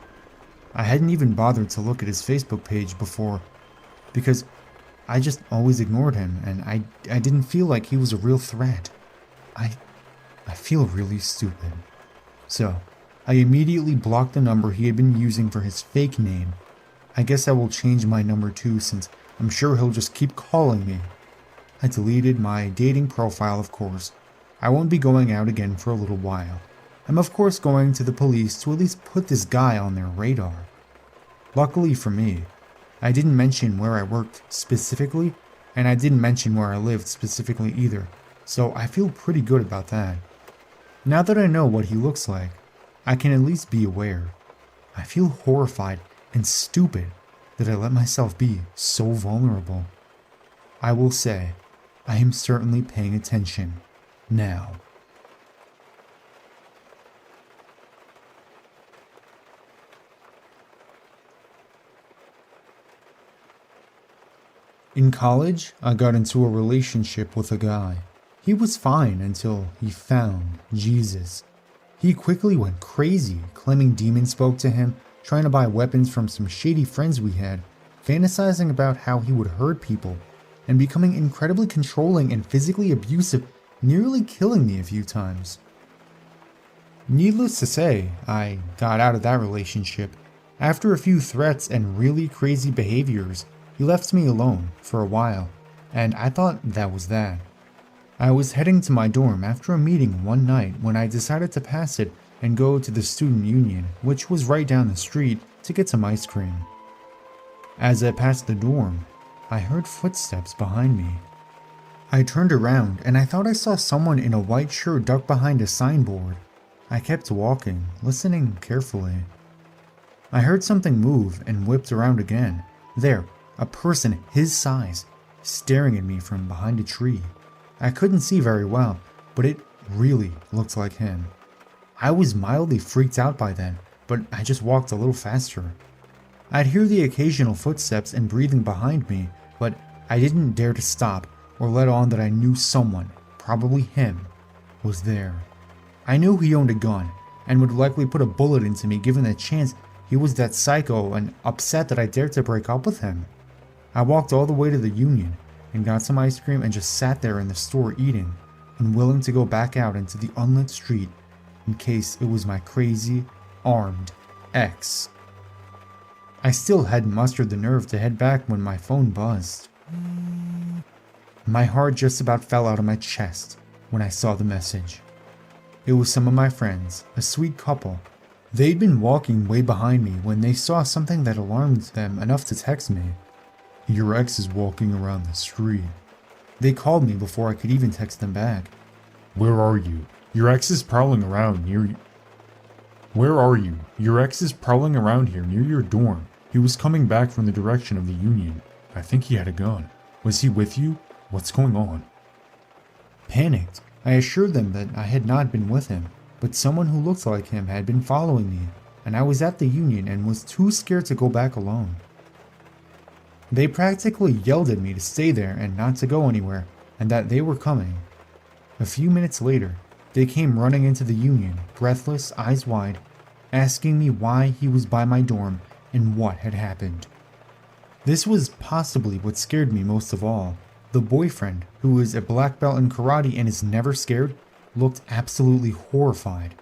I hadn't even bothered to look at his Facebook page before because I just always ignored him, and I didn't feel like he was a real threat. I feel really stupid. So, I immediately blocked the number he had been using for his fake name. I guess I will change my number too, since I'm sure he'll just keep calling me. I deleted my dating profile, of course. I won't be going out again for a little while. I'm of course going to the police to at least put this guy on their radar. Luckily for me, I didn't mention where I worked specifically, and I didn't mention where I lived specifically either, so I feel pretty good about that. Now that I know what he looks like, I can at least be aware. I feel horrified and stupid that I let myself be so vulnerable. I will say, I am certainly paying attention now. In college, I got into a relationship with a guy. He was fine until he found Jesus. He quickly went crazy, claiming demons spoke to him, trying to buy weapons from some shady friends we had, fantasizing about how he would hurt people, and becoming incredibly controlling and physically abusive, nearly killing me a few times. Needless to say, I got out of that relationship. After a few threats and really crazy behaviors, he left me alone for a while, and I thought that was that. I was heading to my dorm after a meeting one night when I decided to pass it and go to the student union, which was right down the street, to get some ice cream. As I passed the dorm, I heard footsteps behind me. I turned around and I thought I saw someone in a white shirt duck behind a signboard. I kept walking, listening carefully. I heard something move and whipped around again. There, a person his size, staring at me from behind a tree. I couldn't see very well, but it really looked like him. I was mildly freaked out by then, but I just walked a little faster. I'd hear the occasional footsteps and breathing behind me, but I didn't dare to stop or let on that I knew someone, probably him, was there. I knew he owned a gun and would likely put a bullet into me given the chance he was that psycho and upset that I dared to break up with him. I walked all the way to the union and got some ice cream and just sat there in the store eating, unwilling to go back out into the unlit street in case it was my crazy, armed ex. I still hadn't mustered the nerve to head back when my phone buzzed. My heart just about fell out of my chest when I saw the message. It was some of my friends, a sweet couple. They'd been walking way behind me when they saw something that alarmed them enough to text me. "Your ex is walking around the street." They called me before I could even text them back. "Where are you? Your ex is prowling around near you." "Where are you? Your ex is prowling around here near your dorm. He was coming back from the direction of the Union. I think he had a gun. Was he with you? What's going on?" Panicked, I assured them that I had not been with him, but someone who looked like him had been following me, and I was at the Union and was too scared to go back alone. They practically yelled at me to stay there and not to go anywhere, and that they were coming. A few minutes later, they came running into the Union, breathless, eyes wide, asking me why he was by my dorm and what had happened. This was possibly what scared me most of all. The boyfriend, who is a black belt in karate and is never scared, looked absolutely horrified.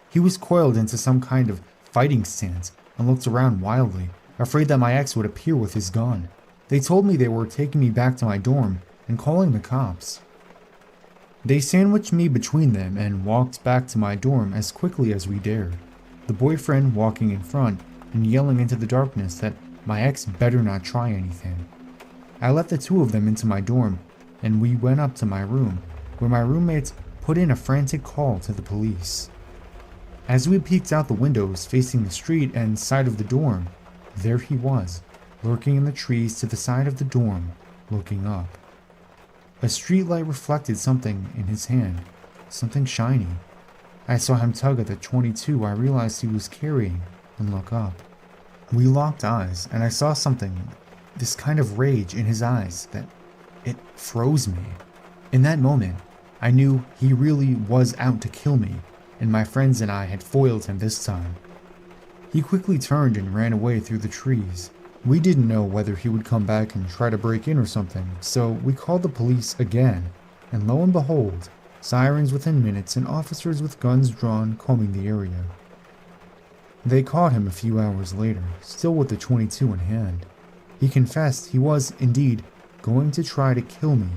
He was coiled into some kind of fighting stance and looked around wildly, afraid that my ex would appear with his gun. They told me they were taking me back to my dorm and calling the cops. They sandwiched me between them and walked back to my dorm as quickly as we dared, the boyfriend walking in front and yelling into the darkness that my ex better not try anything. I let the two of them into my dorm, and we went up to my room, where my roommates put in a frantic call to the police. As we peeked out the windows facing the street and side of the dorm, there he was, lurking in the trees to the side of the dorm, looking up. A streetlight reflected something in his hand, something shiny. I saw him tug at the .22 I realized he was carrying and look up. We locked eyes, and I saw something, this kind of rage in his eyes that it froze me. In that moment, I knew he really was out to kill me, and my friends and I had foiled him this time. He quickly turned and ran away through the trees. We didn't know whether he would come back and try to break in or something, so we called the police again, and lo and behold, sirens within minutes and officers with guns drawn combing the area. They caught him a few hours later, still with the .22 in hand. He confessed he was, indeed, going to try to kill me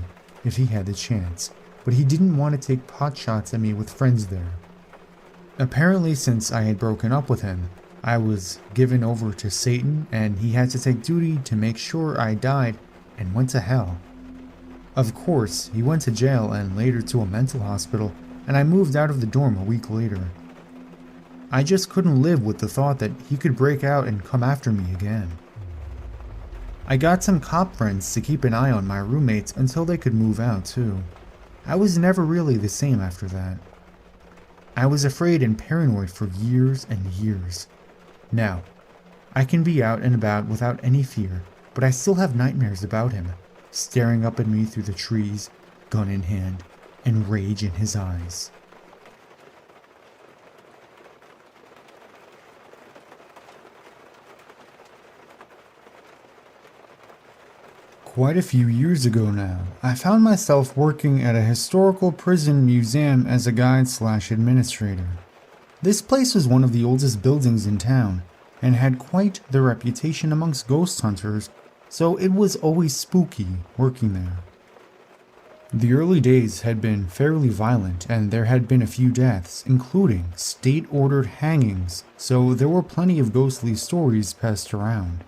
if he had the chance, but he didn't want to take pot shots at me with friends there. Apparently, since I had broken up with him, I was given over to Satan and he had to take duty to make sure I died and went to hell. Of course, he went to jail and later to a mental hospital, and I moved out of the dorm a week later. I just couldn't live with the thought that he could break out and come after me again. I got some cop friends to keep an eye on my roommates until they could move out too. I was never really the same after that. I was afraid and paranoid for years and years. Now, I can be out and about without any fear, but I still have nightmares about him, staring up at me through the trees, gun in hand, and rage in his eyes. Quite a few years ago now, I found myself working at a historical prison museum as a guide/administrator. This place was one of the oldest buildings in town, and had quite the reputation amongst ghost hunters, so it was always spooky working there. The early days had been fairly violent, and there had been a few deaths, including state-ordered hangings, so there were plenty of ghostly stories passed around.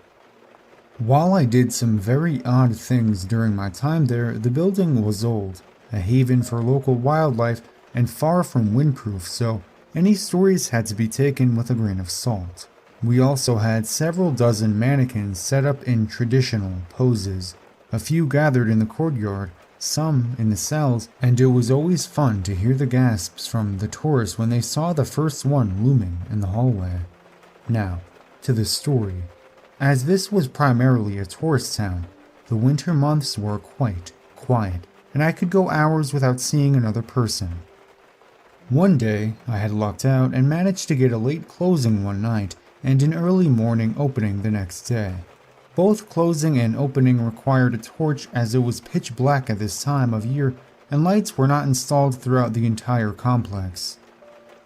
While I did some very odd things during my time there, the building was old, a haven for local wildlife, and far from windproof, so any stories had to be taken with a grain of salt. We also had several dozen mannequins set up in traditional poses, a few gathered in the courtyard, some in the cells, and it was always fun to hear the gasps from the tourists when they saw the first one looming in the hallway. Now, to the story. As this was primarily a tourist town, the winter months were quite quiet, and I could go hours without seeing another person. One day, I had lucked out and managed to get a late closing one night and an early morning opening the next day. Both closing and opening required a torch as it was pitch black at this time of year and lights were not installed throughout the entire complex.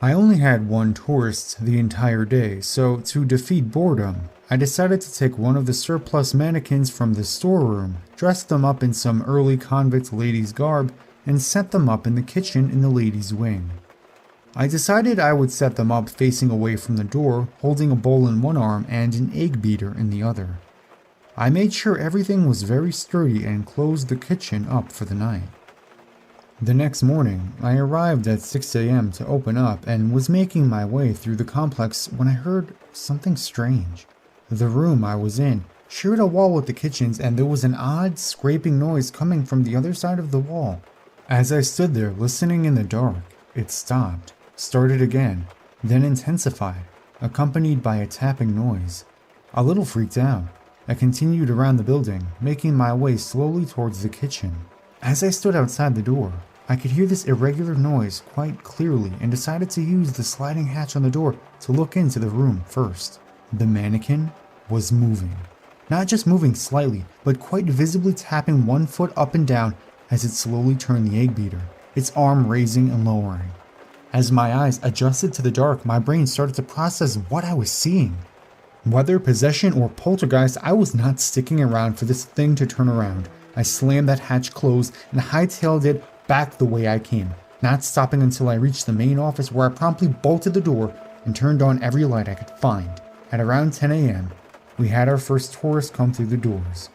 I only had one tourist the entire day, so to defeat boredom, I decided to take one of the surplus mannequins from the storeroom, dress them up in some early convict ladies' garb, and set them up in the kitchen in the ladies' wing. I decided I would set them up facing away from the door, holding a bowl in one arm and an egg beater in the other. I made sure everything was very sturdy and closed the kitchen up for the night. The next morning, I arrived at 6 a.m. to open up and was making my way through the complex when I heard something strange. The room I was in shared a wall with the kitchen's, and there was an odd scraping noise coming from the other side of the wall. As I stood there listening in the dark, it stopped, started again, then intensified, accompanied by a tapping noise. A little freaked out, I continued around the building, making my way slowly towards the kitchen. As I stood outside the door, I could hear this irregular noise quite clearly and decided to use the sliding hatch on the door to look into the room first. The mannequin was moving. Not just moving slightly, but quite visibly tapping one foot up and down as it slowly turned the egg beater, its arm raising and lowering. As my eyes adjusted to the dark, my brain started to process what I was seeing. Whether possession or poltergeist, I was not sticking around for this thing to turn around. I slammed that hatch closed and hightailed it back the way I came, not stopping until I reached the main office, where I promptly bolted the door and turned on every light I could find. At around 10 a.m., we had our first tourist come through the doors.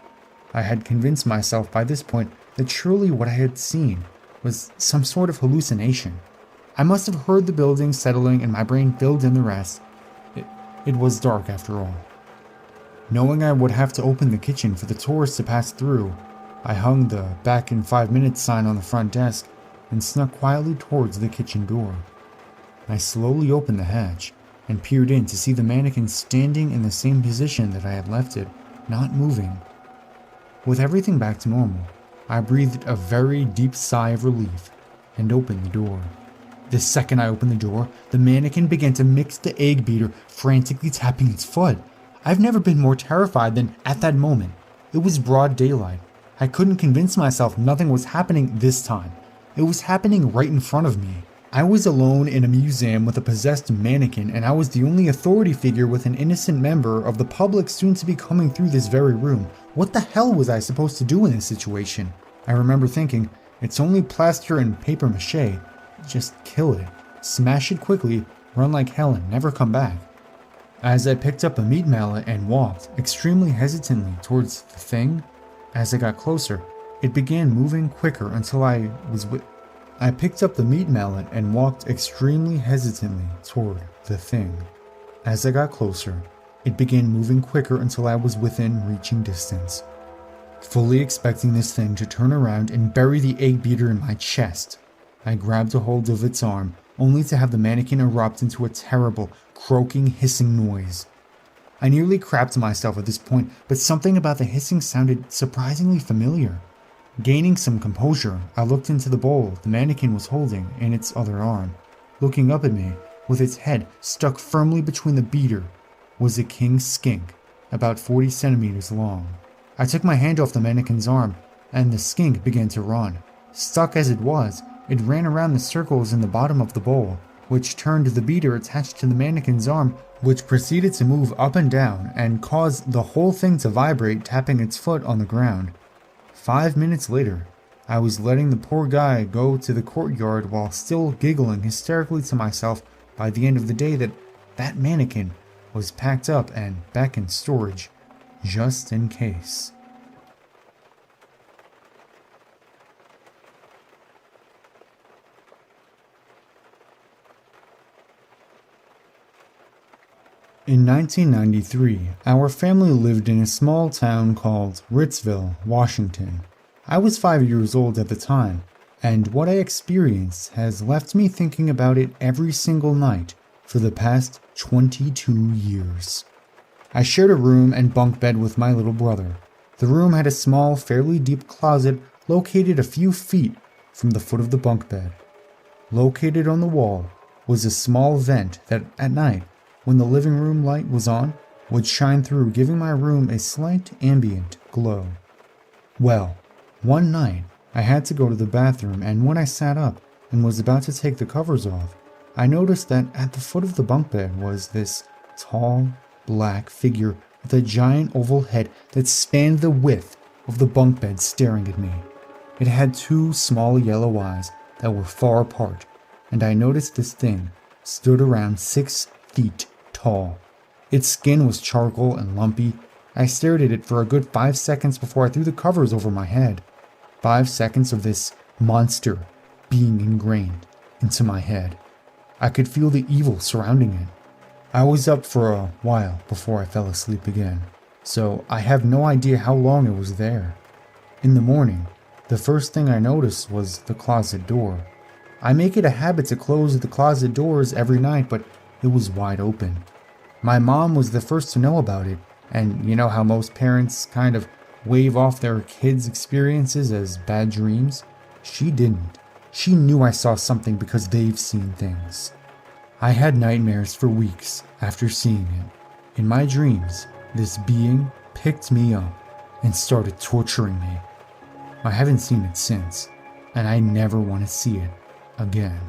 I had convinced myself by this point that surely what I had seen was some sort of hallucination. I must have heard the building settling and my brain filled in the rest. It was dark after all. Knowing I would have to open the kitchen for the tourists to pass through, I hung the "back in 5 minutes" sign on the front desk and snuck quietly towards the kitchen door. I slowly opened the hatch and peered in to see the mannequin standing in the same position that I had left it, not moving. With everything back to normal, I breathed a very deep sigh of relief and opened the door. The second I opened the door, the mannequin began to mix the egg beater, frantically tapping its foot. I've never been more terrified than at that moment. It was broad daylight. I couldn't convince myself nothing was happening this time. It was happening right in front of me. I was alone in a museum with a possessed mannequin, and I was the only authority figure with an innocent member of the public soon to be coming through this very room. What the hell was I supposed to do in this situation? I remember thinking, it's only plaster and paper mache. Just kill it. Smash it quickly, run like hell, and never come back. As I picked up a meat mallet and walked extremely hesitantly towards the thing, as I got closer, it began moving quicker until I picked up the meat mallet and walked extremely hesitantly toward the thing. As I got closer, it began moving quicker until I was within reaching distance. Fully expecting this thing to turn around and bury the egg beater in my chest, I grabbed a hold of its arm, only to have the mannequin erupt into a terrible, croaking, hissing noise. I nearly crapped myself at this point, but something about the hissing sounded surprisingly familiar. Gaining some composure, I looked into the bowl the mannequin was holding in its other arm. Looking up at me, with its head stuck firmly between the beater, was a king skink, about 40 centimeters long. I took my hand off the mannequin's arm, and the skink began to run. Stuck as it was, it ran around the circles in the bottom of the bowl, which turned the beater attached to the mannequin's arm, which proceeded to move up and down and caused the whole thing to vibrate, tapping its foot on the ground. 5 minutes later, I was letting the poor guy go to the courtyard while still giggling hysterically to myself by the end of the day that mannequin was packed up and back in storage, just in case. In 1993, our family lived in a small town called Ritzville, Washington. I was 5 years old at the time, and what I experienced has left me thinking about it every single night for the past 22 years. I shared a room and bunk bed with my little brother. The room had a small, fairly deep closet located a few feet from the foot of the bunk bed. Located on the wall was a small vent that, at night, when the living room light was on, would shine through, giving my room a slight ambient glow. Well, one night, I had to go to the bathroom, and when I sat up and was about to take the covers off, I noticed that at the foot of the bunk bed was this tall, black figure with a giant oval head that spanned the width of the bunk bed staring at me. It had two small yellow eyes that were far apart, and I noticed this thing stood around 6 feet tall. Its skin was charcoal and lumpy. I stared at it for a good 5 seconds before I threw the covers over my head. 5 seconds of this monster being ingrained into my head. I could feel the evil surrounding it. I was up for a while before I fell asleep again, so I have no idea how long it was there. In the morning, the first thing I noticed was the closet door. I make it a habit to close the closet doors every night, but it was wide open. My mom was the first to know about it, and you know how most parents kind of wave off their kids' experiences as bad dreams? She didn't. She knew I saw something because they've seen things. I had nightmares for weeks after seeing it. In my dreams, this being picked me up and started torturing me. I haven't seen it since, and I never want to see it again.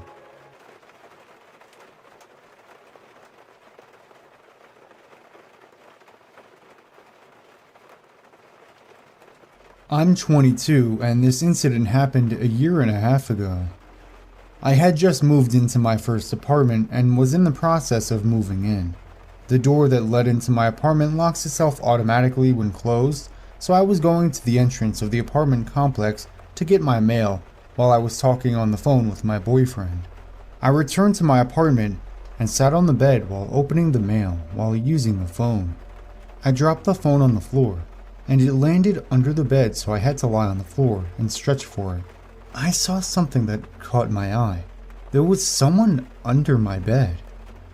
I'm 22, and this incident happened a year and a half ago. I had just moved into my first apartment and was in the process of moving in. The door that led into my apartment locks itself automatically when closed, so I was going to the entrance of the apartment complex to get my mail while I was talking on the phone with my boyfriend. I returned to my apartment and sat on the bed while opening the mail while using the phone. I dropped the phone on the floor, and it landed under the bed, so I had to lie on the floor and stretch for it. I saw something that caught my eye. There was someone under my bed.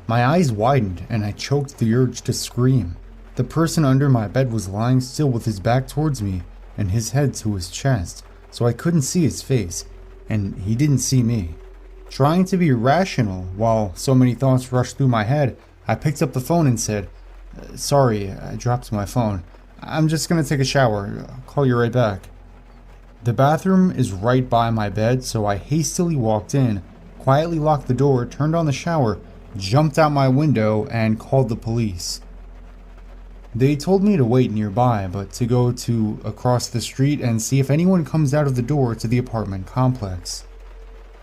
My eyes widened and I choked the urge to scream. The person under my bed was lying still with his back towards me and his head to his chest, so I couldn't see his face, and he didn't see me. Trying to be rational while so many thoughts rushed through my head, I picked up the phone and said, "Sorry, I dropped my phone. I'm just gonna take a shower. I'll call you right back." The bathroom is right by my bed, so I hastily walked in, quietly locked the door, turned on the shower, jumped out my window, and called the police. They told me to wait nearby, but to go to across the street and see if anyone comes out of the door to the apartment complex.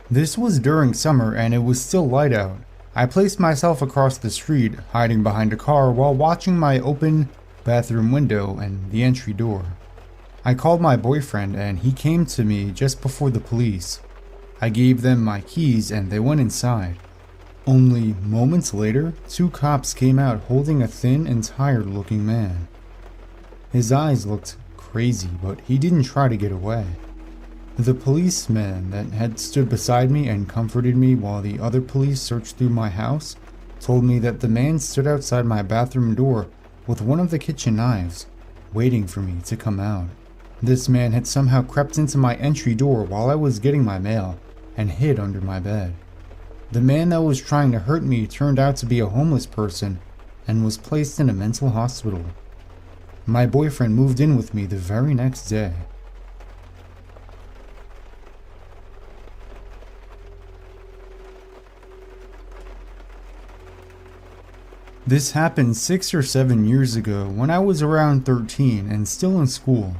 This was during summer and it was still light out. I placed myself across the street, hiding behind a car while watching my open bathroom window and the entry door. I called my boyfriend and he came to me just before the police. I gave them my keys and they went inside. Only moments later, 2 cops came out holding a thin and tired looking man. His eyes looked crazy, but he didn't try to get away. The policeman that had stood beside me and comforted me while the other police searched through my house told me that the man stood outside my bathroom door with one of the kitchen knives, waiting for me to come out. This man had somehow crept into my entry door while I was getting my mail and hid under my bed. The man that was trying to hurt me turned out to be a homeless person and was placed in a mental hospital. My boyfriend moved in with me the very next day. This happened 6 or 7 years ago when I was around 13 and still in school.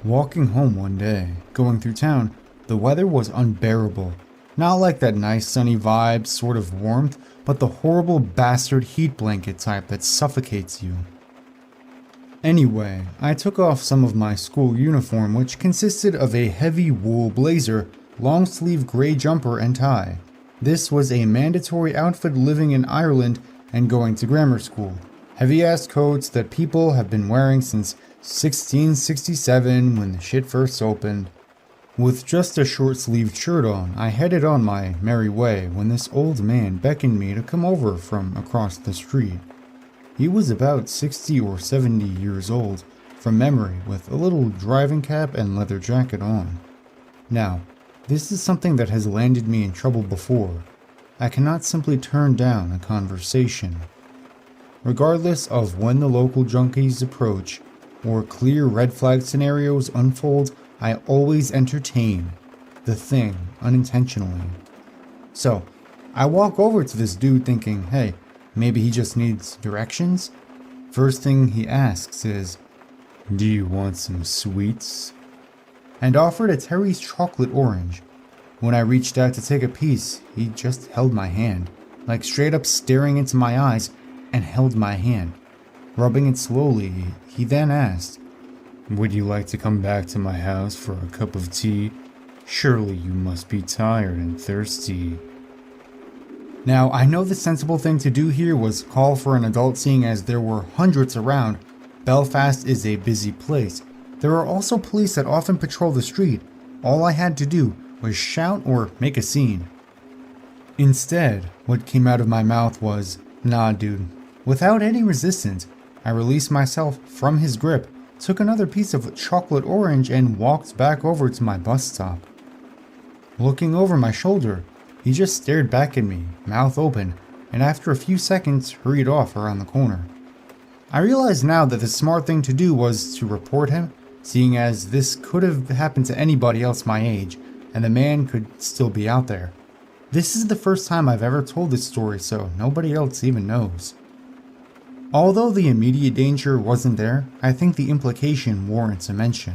Walking home one day, going through town, the weather was unbearable. Not like that nice sunny vibe sort of warmth, but the horrible bastard heat blanket type that suffocates you. Anyway, I took off some of my school uniform, which consisted of a heavy wool blazer, long sleeve gray jumper and tie. This was a mandatory outfit living in Ireland and going to grammar school. Heavy ass coats that people have been wearing since 1667 when the shit first opened. With just a short-sleeved shirt on, I headed on my merry way when this old man beckoned me to come over from across the street. He was about 60 or 70 years old, from memory, with a little driving cap and leather jacket on. Now, this is something that has landed me in trouble before. I cannot simply turn down a conversation. Regardless of when the local junkies approach, or clear red flag scenarios unfold, I always entertain the thing unintentionally. So, I walk over to this dude thinking, hey, maybe he just needs directions? First thing he asks is, "Do you want some sweets?" And offered a Terry's chocolate orange. When I reached out to take a piece, he just held my hand, like straight up staring into my eyes, and held my hand. Rubbing it slowly, he then asked, "Would you like to come back to my house for a cup of tea? Surely you must be tired and thirsty." Now, I know the sensible thing to do here was call for an adult, seeing as there were hundreds around. Belfast is a busy place. There are also police that often patrol the street. All I had to do was shout or make a scene. Instead, what came out of my mouth was, "Nah, dude." Without any resistance, I released myself from his grip, took another piece of chocolate orange, and walked back over to my bus stop. Looking over my shoulder, he just stared back at me, mouth open, and after a few seconds hurried off around the corner. I realize now that the smart thing to do was to report him, seeing as this could have happened to anybody else my age, and the man could still be out there. This is the first time I've ever told this story, so nobody else even knows. Although the immediate danger wasn't there, I think the implication warrants a mention.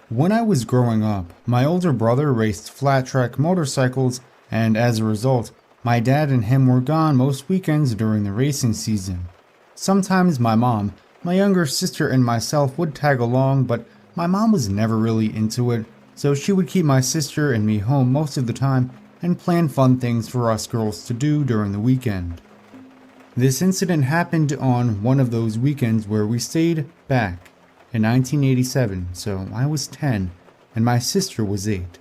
When I was growing up, my older brother raced flat track motorcycles, and as a result, my dad and him were gone most weekends during the racing season. Sometimes my mom, my younger sister, and myself would tag along, but my mom was never really into it, so she would keep my sister and me home most of the time and plan fun things for us girls to do during the weekend. This incident happened on one of those weekends where we stayed back in 1987, so I was 10 and my sister was 8.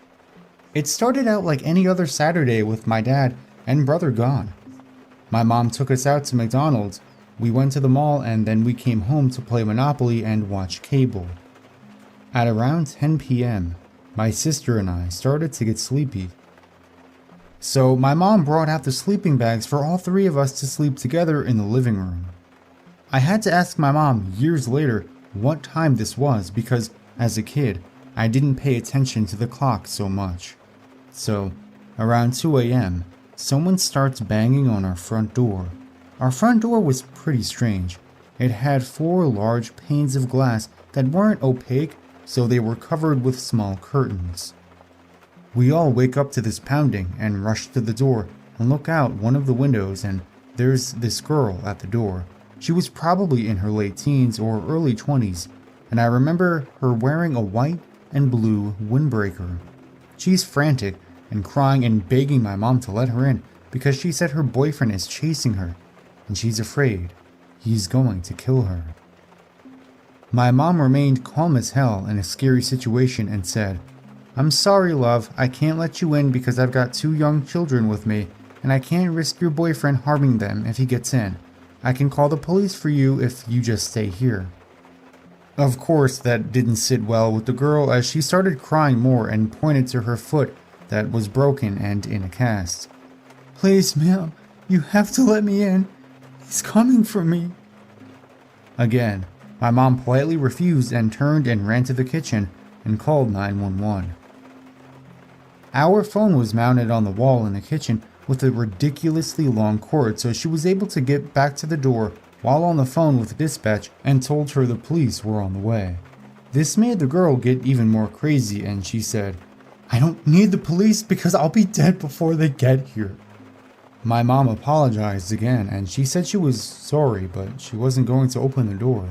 It started out like any other Saturday with my dad and brother gone. My mom took us out to McDonald's, we went to the mall, and then we came home to play Monopoly and watch cable. At around 10 p.m., my sister and I started to get sleepy. So my mom brought out the sleeping bags for all three of us to sleep together in the living room. I had to ask my mom years later what time this was because, as a kid, I didn't pay attention to the clock so much. So, around 2 a.m., someone starts banging on our front door. Our front door was pretty strange. It had 4 large panes of glass that weren't opaque, so they were covered with small curtains. We all wake up to this pounding and rush to the door and look out one of the windows, and there's this girl at the door. She was probably in her late teens or early 20s, and I remember her wearing a white and blue windbreaker. She's frantic and crying and begging my mom to let her in because she said her boyfriend is chasing her and she's afraid he's going to kill her. My mom remained calm as hell in a scary situation and said, "I'm sorry, love, I can't let you in because I've got 2 young children with me and I can't risk your boyfriend harming them if he gets in. I can call the police for you if you just stay here." Of course, that didn't sit well with the girl as she started crying more and pointed to her foot that was broken and in a cast. "Please, ma'am, you have to let me in. He's coming for me." Again, my mom politely refused and turned and ran to the kitchen and called 911. Our phone was mounted on the wall in the kitchen with a ridiculously long cord, so she was able to get back to the door while on the phone with dispatch and told her the police were on the way. This made the girl get even more crazy and she said, "I don't need the police because I'll be dead before they get here." My mom apologized again and she said she was sorry, but she wasn't going to open the door.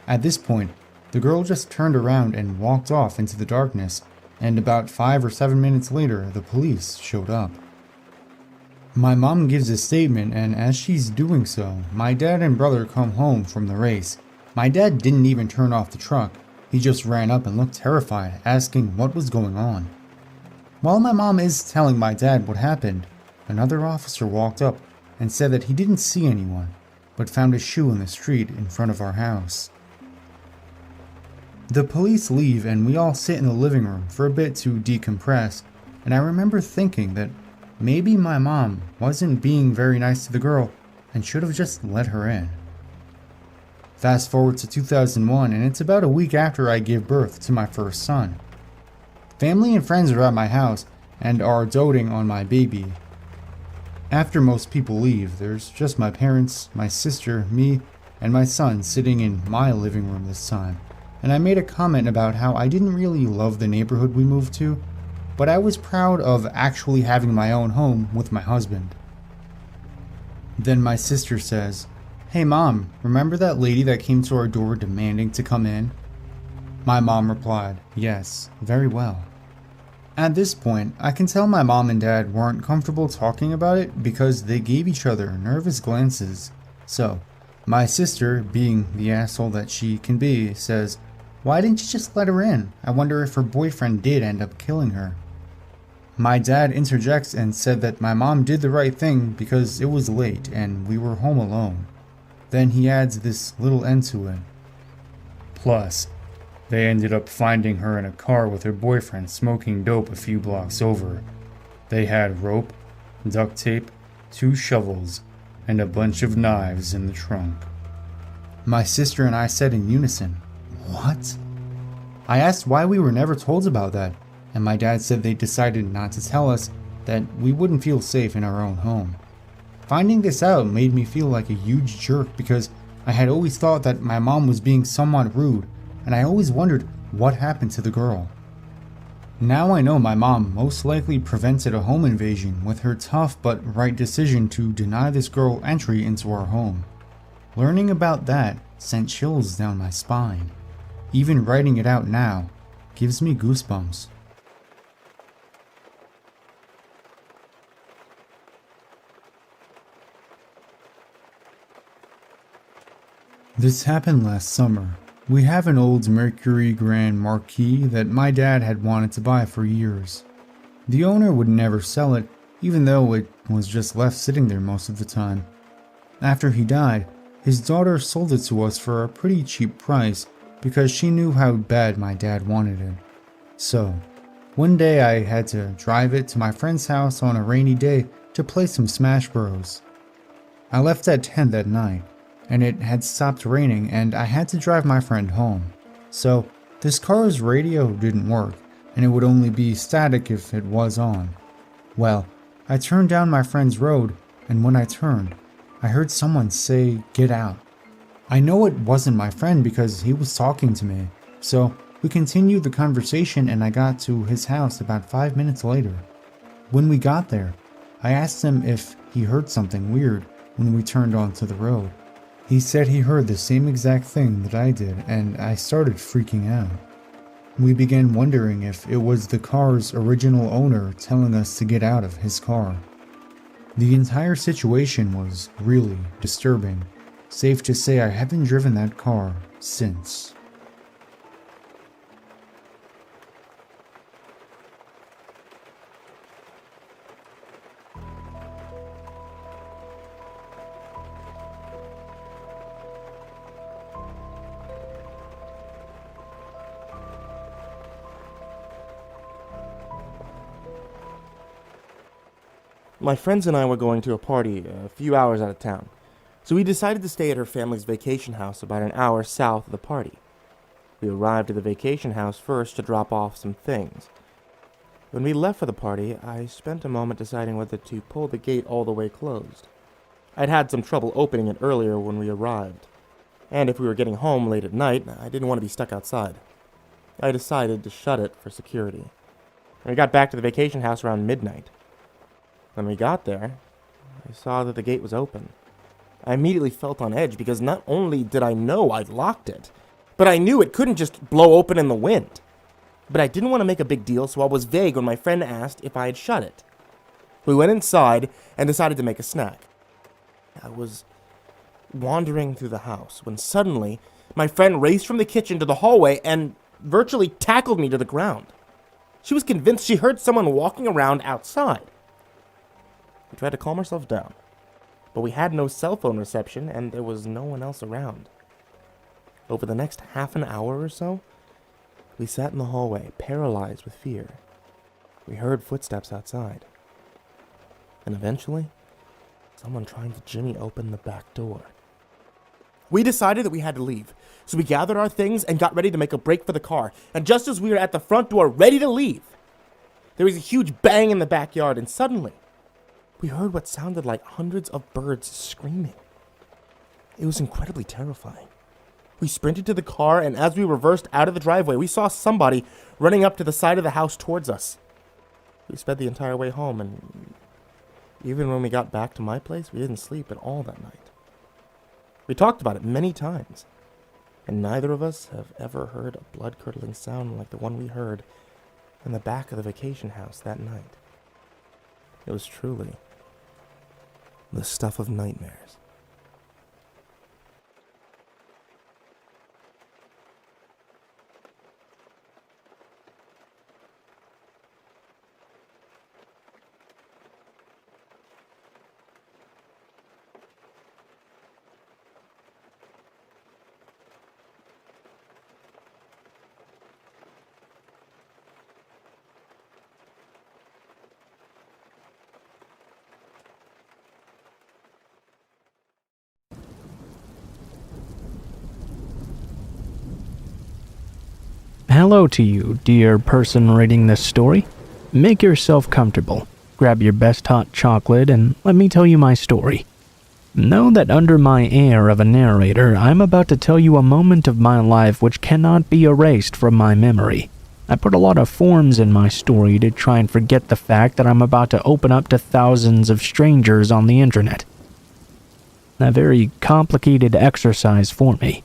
At this point, the girl just turned around and walked off into the darkness, and about 5 or 7 minutes later, the police showed up. My mom gives a statement, and as she's doing so, my dad and brother come home from the race. My dad didn't even turn off the truck. He just ran up and looked terrified, asking what was going on. While my mom is telling my dad what happened, another officer walked up and said that he didn't see anyone, but found a shoe in the street in front of our house. The police leave and we all sit in the living room for a bit to decompress, and I remember thinking that maybe my mom wasn't being very nice to the girl and should have just let her in. Fast forward to 2001, and it's about a week after I give birth to my first son. Family and friends are at my house and are doting on my baby. After most people leave, there's just my parents, my sister, me, and my son sitting in my living room this time. And I made a comment about how I didn't really love the neighborhood we moved to, but I was proud of actually having my own home with my husband. Then my sister says, "Hey mom, remember that lady that came to our door demanding to come in?" My mom replied, "Yes, very well." At this point, I can tell my mom and dad weren't comfortable talking about it because they gave each other nervous glances. So, my sister, being the asshole that she can be, says, "Why didn't you just let her in? I wonder if her boyfriend did end up killing her." My dad interjects and said that my mom did the right thing because it was late and we were home alone. Then he adds this little end to it. "Plus, they ended up finding her in a car with her boyfriend smoking dope a few blocks over. They had rope, duct tape, 2 shovels, and a bunch of knives in the trunk." My sister and I said in unison, "What?" I asked why we were never told about that, and my dad said they decided not to tell us that we wouldn't feel safe in our own home. Finding this out made me feel like a huge jerk because I had always thought that my mom was being somewhat rude, and I always wondered what happened to the girl. Now I know my mom most likely prevented a home invasion with her tough but right decision to deny this girl entry into our home. Learning about that sent chills down my spine. Even writing it out now gives me goosebumps. This happened last summer. We have an old Mercury Grand Marquis that my dad had wanted to buy for years. The owner would never sell it, even though it was just left sitting there most of the time. After he died, his daughter sold it to us for a pretty cheap price because she knew how bad my dad wanted it. So, one day I had to drive it to my friend's house on a rainy day to play some Smash Bros. I left at 10 that night, and it had stopped raining and I had to drive my friend home. So, this car's radio didn't work, and it would only be static if it was on. Well, I turned down my friend's road, and when I turned, I heard someone say, "Get out." I know it wasn't my friend because he was talking to me, so we continued the conversation and I got to his house about 5 minutes later. When we got there, I asked him if he heard something weird when we turned onto the road. He said he heard the same exact thing that I did, and I started freaking out. We began wondering if it was the car's original owner telling us to get out of his car. The entire situation was really disturbing. Safe to say I haven't driven that car since.
My friends and I were going to a party a few hours out of town, so we decided to stay at her family's vacation house about an hour south of the party. We arrived at the vacation house first to drop off some things. When we left for the party, I spent a moment deciding whether to pull the gate all the way closed. I'd had some trouble opening it earlier when we arrived, and if we were getting home late at night, I didn't want to be stuck outside. I decided to shut it for security. And we got back to the vacation house around midnight. When we got there, I saw that the gate was open. I immediately felt on edge because not only did I know I'd locked it, but I knew it couldn't just blow open in the wind. But I didn't want to make a big deal, so I was vague when my friend asked if I had shut it. We went inside and decided to make a snack. I was wandering through the house when suddenly my friend raced from the kitchen to the hallway and virtually tackled me to the ground. She was convinced she heard someone walking around outside. We tried to calm ourselves down, but we had no cell phone reception and there was no one else around. Over the next half an hour or so, we sat in the hallway, paralyzed with fear. We heard footsteps outside. And eventually, someone trying to jimmy open the back door. We decided that we had to leave, so we gathered our things and got ready to make a break for the car. And just as we were at the front door ready to leave, there was a huge bang in the backyard, and suddenly, we heard what sounded like hundreds of birds screaming. It was incredibly terrifying. We sprinted to the car, and as we reversed out of the driveway, we saw somebody running up to the side of the house towards us. We sped the entire way home, and even when we got back to my place, we didn't sleep at all that night. We talked about it many times, and neither of us have ever heard a blood-curdling sound like the one we heard in the back of the vacation house that night. It was truly the stuff of nightmares.
Hello to you, dear person reading this story. Make yourself comfortable, grab your best hot chocolate, and let me tell you my story. Know that under my air of a narrator, I'm about to tell you a moment of my life which cannot be erased from my memory. I put a lot of forms in my story to try and forget the fact that I'm about to open up to thousands of strangers on the internet. A very complicated exercise for me.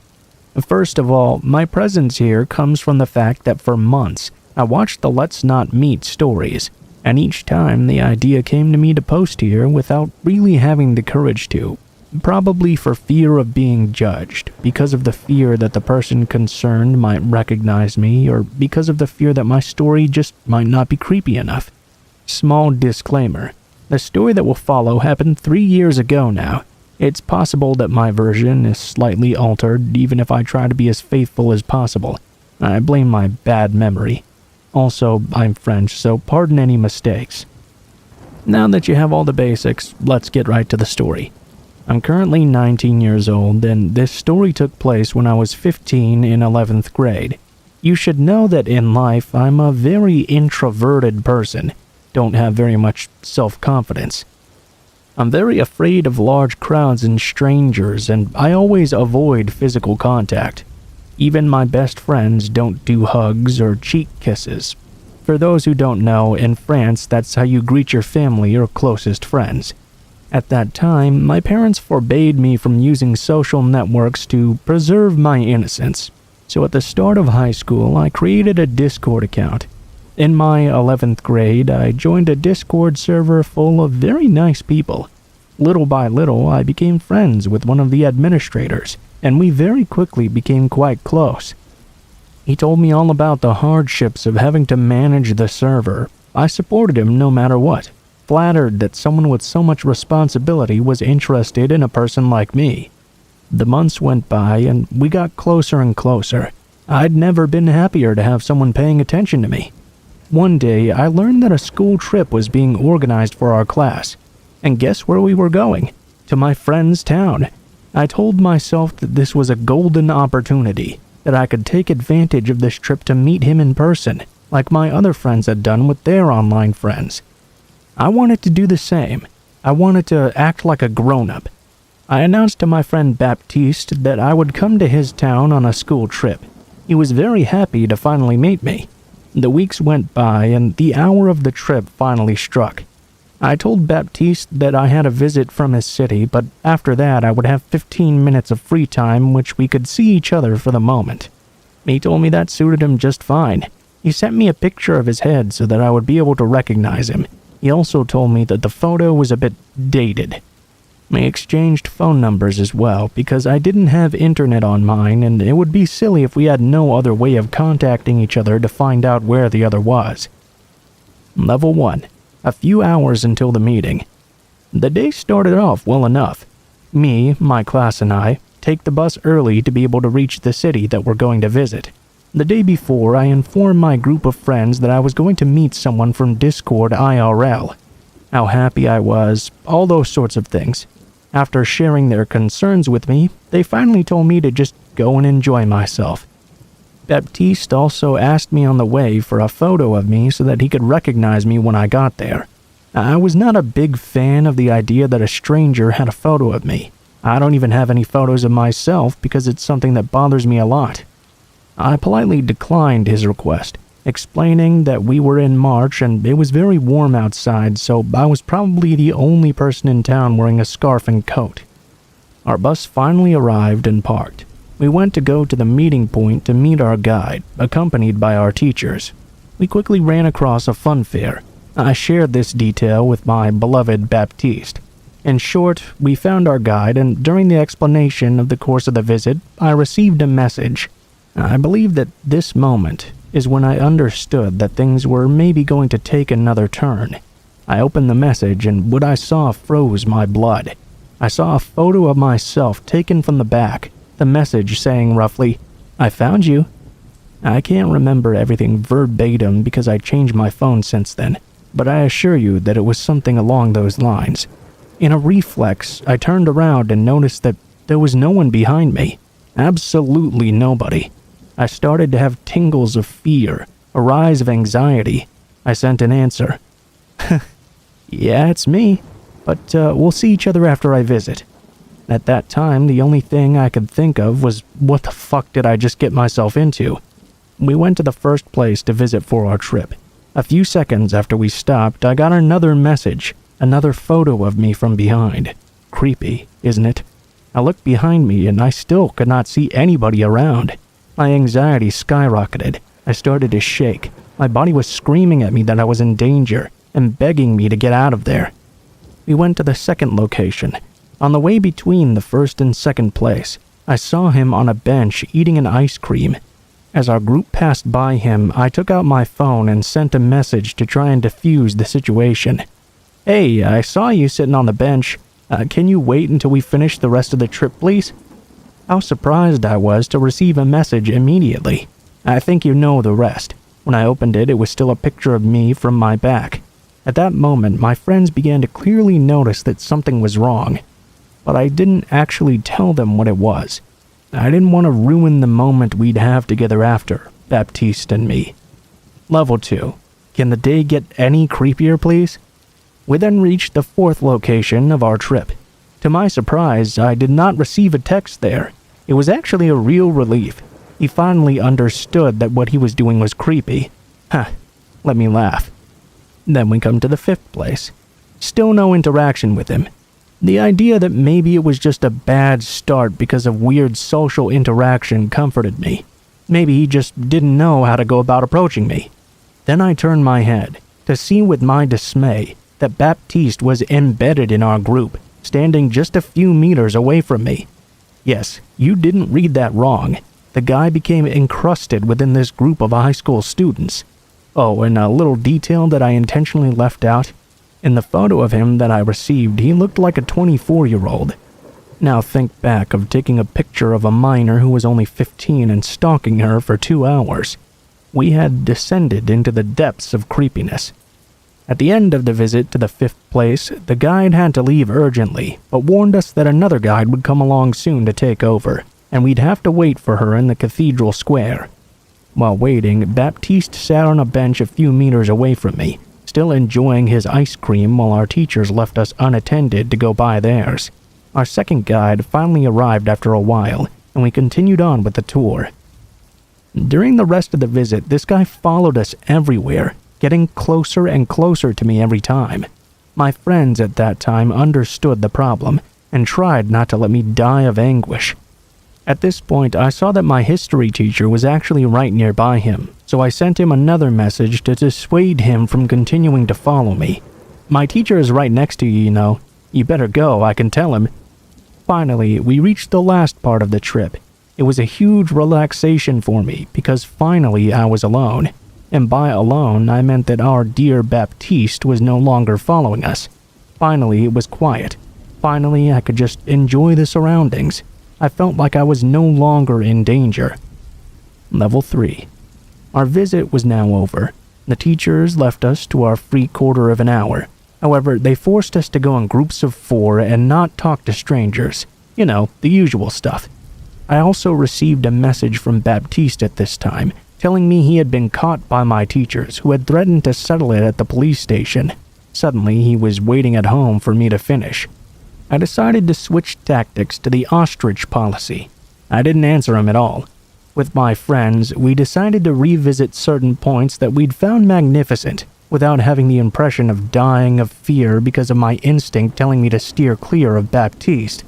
First of all, my presence here comes from the fact that for months, I watched the Let's Not Meet stories, and each time the idea came to me to post here without really having the courage to. Probably for fear of being judged, because of the fear that the person concerned might recognize me, or because of the fear that my story just might not be creepy enough. Small disclaimer. The story that will follow happened 3 years ago now. It's possible that my version is slightly altered, even if I try to be as faithful as possible. I blame my bad memory. Also, I'm French, so pardon any mistakes. Now that you have all the basics, let's get right to the story. I'm currently 19 years old, and this story took place when I was 15 in 11th grade. You should know that in life, I'm a very introverted person. Don't have very much self-confidence. I'm very afraid of large crowds and strangers, and I always avoid physical contact. Even my best friends don't do hugs or cheek kisses. For those who don't know, in France, that's how you greet your family or closest friends. At that time, my parents forbade me from using social networks to preserve my innocence. So at the start of high school, I created a Discord account. In my 11th grade, I joined a Discord server full of very nice people. Little by little, I became friends with one of the administrators, and we very quickly became quite close. He told me all about the hardships of having to manage the server. I supported him no matter what, flattered that someone with so much responsibility was interested in a person like me. The months went by, and we got closer and closer. I'd never been happier to have someone paying attention to me. One day, I learned that a school trip was being organized for our class. And guess where we were going? To my friend's town. I told myself that this was a golden opportunity, that I could take advantage of this trip to meet him in person, like my other friends had done with their online friends. I wanted to do the same. I wanted to act like a grown-up. I announced to my friend Baptiste that I would come to his town on a school trip. He was very happy to finally meet me. The weeks went by, and the hour of the trip finally struck. I told Baptiste that I had a visit from his city, but after that I would have 15 minutes of free time which we could see each other for the moment. He told me that suited him just fine. He sent me a picture of his head so that I would be able to recognize him. He also told me that the photo was a bit dated. We exchanged phone numbers as well, because I didn't have internet on mine, and it would be silly if we had no other way of contacting each other to find out where the other was. Level 1. A few hours until the meeting. The day started off well enough. Me, my class, and I take the bus early to be able to reach the city that we're going to visit. The day before, I informed my group of friends that I was going to meet someone from Discord IRL. How happy I was, all those sorts of things. After sharing their concerns with me, they finally told me to just go and enjoy myself. Baptiste also asked me on the way for a photo of me so that he could recognize me when I got there. I was not a big fan of the idea that a stranger had a photo of me. I don't even have any photos of myself because it's something that bothers me a lot. I politely declined his request, explaining that we were in March and it was very warm outside, so I was probably the only person in town wearing a scarf and coat. Our bus finally arrived and parked. We went to go to the meeting point to meet our guide, accompanied by our teachers. We quickly ran across a fun fair. I shared this detail with my beloved Baptiste. In short, we found our guide, and during the explanation of the course of the visit, I received a message. I believe that this moment is when I understood that things were maybe going to take another turn. I opened the message, and what I saw froze my blood. I saw a photo of myself taken from the back, the message saying roughly, "I found you." I can't remember everything verbatim because I changed my phone since then, but I assure you that it was something along those lines. In a reflex, I turned around and noticed that there was no one behind me. Absolutely nobody. I started to have tingles of fear, a rise of anxiety. I sent an answer. "Yeah, it's me, but we'll see each other after I visit." At that time, the only thing I could think of was, what the fuck did I just get myself into? We went to the first place to visit for our trip. A few seconds after we stopped, I got another message. Another photo of me from behind. Creepy, isn't it? I looked behind me and I still could not see anybody around. My anxiety skyrocketed. I started to shake. My body was screaming at me that I was in danger and begging me to get out of there. We went to the second location. On the way between the first and second place, I saw him on a bench eating an ice cream. As our group passed by him, I took out my phone and sent a message to try and defuse the situation. "Hey, I saw you sitting on the bench. Can you wait until we finish the rest of the trip, please?" How surprised I was to receive a message immediately. I think you know the rest. When I opened it, it was still a picture of me from my back. At that moment, my friends began to clearly notice that something was wrong. But I didn't actually tell them what it was. I didn't want to ruin the moment we'd have together after, Baptiste and me. Level 2. Can the day get any creepier, please? We then reached the fourth location of our trip. To my surprise, I did not receive a text there. It was actually a real relief. He finally understood that what he was doing was creepy. Let me laugh. Then we come to the fifth place. Still no interaction with him. The idea that maybe it was just a bad start because of weird social interaction comforted me. Maybe he just didn't know how to go about approaching me. Then I turned my head to see with my dismay that Baptiste was embedded in our group, standing just a few meters away from me. Yes, you didn't read that wrong. The guy became encrusted within this group of high school students. Oh, and a little detail that I intentionally left out. In the photo of him that I received, he looked like a 24-year-old. Now think back of taking a picture of a minor who was only 15 and stalking her for 2 hours. We had descended into the depths of creepiness. At the end of the visit to the fifth place, the guide had to leave urgently, but warned us that another guide would come along soon to take over, and we'd have to wait for her in the cathedral square. While waiting, Baptiste sat on a bench a few meters away from me, still enjoying his ice cream while our teachers left us unattended to go buy theirs. Our second guide finally arrived after a while, and we continued on with the tour. During the rest of the visit, this guy followed us everywhere, getting closer and closer to me every time. My friends at that time understood the problem and tried not to let me die of anguish. At this point, I saw that my history teacher was actually right nearby him, so I sent him another message to dissuade him from continuing to follow me. "My teacher is right next to you, you know. You better go, I can tell him." Finally, we reached the last part of the trip. It was a huge relaxation for me because finally I was alone. And by alone, I meant that our dear Baptiste was no longer following us. Finally, it was quiet. Finally, I could just enjoy the surroundings. I felt like I was no longer in danger. Level 3. Our visit was now over. The teachers left us to our free quarter of an hour. However, they forced us to go in groups of 4 and not talk to strangers. You know, the usual stuff. I also received a message from Baptiste at this time, telling me he had been caught by my teachers, who had threatened to settle it at the police station. Suddenly, he was waiting at home for me to finish. I decided to switch tactics to the ostrich policy. I didn't answer him at all. With my friends, we decided to revisit certain points that we'd found magnificent, without having the impression of dying of fear because of my instinct telling me to steer clear of Baptiste.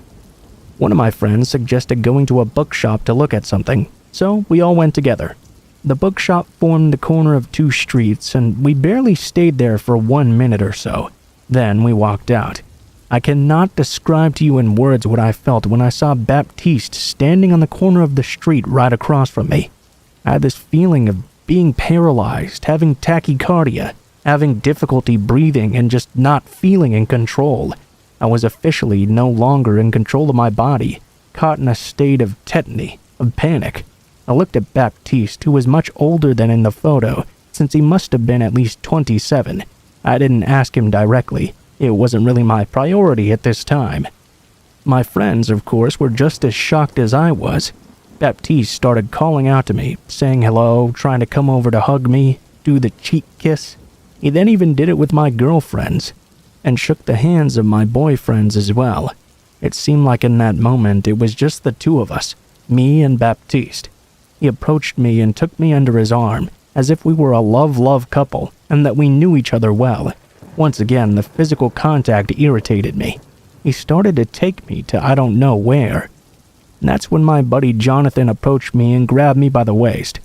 One of my friends suggested going to a bookshop to look at something, so we all went together. The bookshop formed the corner of 2 streets, and we barely stayed there for 1 minute or so. Then we walked out. I cannot describe to you in words what I felt when I saw Baptiste standing on the corner of the street right across from me. I had this feeling of being paralyzed, having tachycardia, having difficulty breathing, and just not feeling in control. I was officially no longer in control of my body, caught in a state of tetany, of panic. I looked at Baptiste, who was much older than in the photo, since he must have been at least 27. I didn't ask him directly. It wasn't really my priority at this time. My friends, of course, were just as shocked as I was. Baptiste started calling out to me, saying hello, trying to come over to hug me, do the cheek kiss. He then even did it with my girlfriends, and shook the hands of my boyfriends as well. It seemed like in that moment it was just the 2 of us, me and Baptiste. He approached me and took me under his arm, as if we were a love-love couple, and that we knew each other well. Once again, the physical contact irritated me. He started to take me to I don't know where. And that's when my buddy Jonathan approached me and grabbed me by the waist.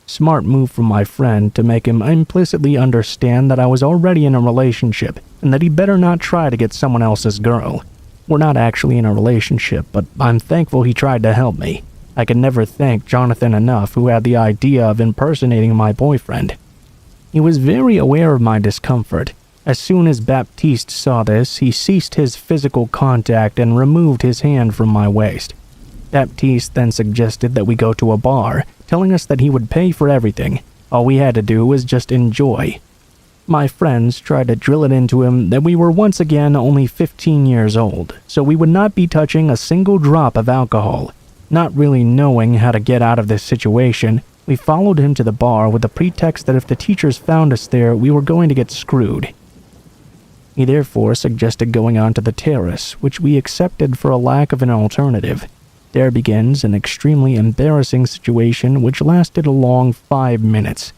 Smart move from my friend to make him implicitly understand that I was already in a relationship and that he better not try to get someone else's girl. We're not actually in a relationship, but I'm thankful he tried to help me. I can never thank Jonathan enough, who had the idea of impersonating my boyfriend. He was very aware of my discomfort. As soon as Baptiste saw this, he ceased his physical contact and removed his hand from my waist. Baptiste then suggested that we go to a bar, telling us that he would pay for everything. All we had to do was just enjoy. My friends tried to drill it into him that we were once again only 15 years old, so we would not be touching a single drop of alcohol. Not really knowing how to get out of this situation, we followed him to the bar with the pretext that if the teachers found us there, we were going to get screwed. He therefore suggested going on to the terrace, which we accepted for a lack of an alternative. There begins an extremely embarrassing situation which lasted a long 5 minutes.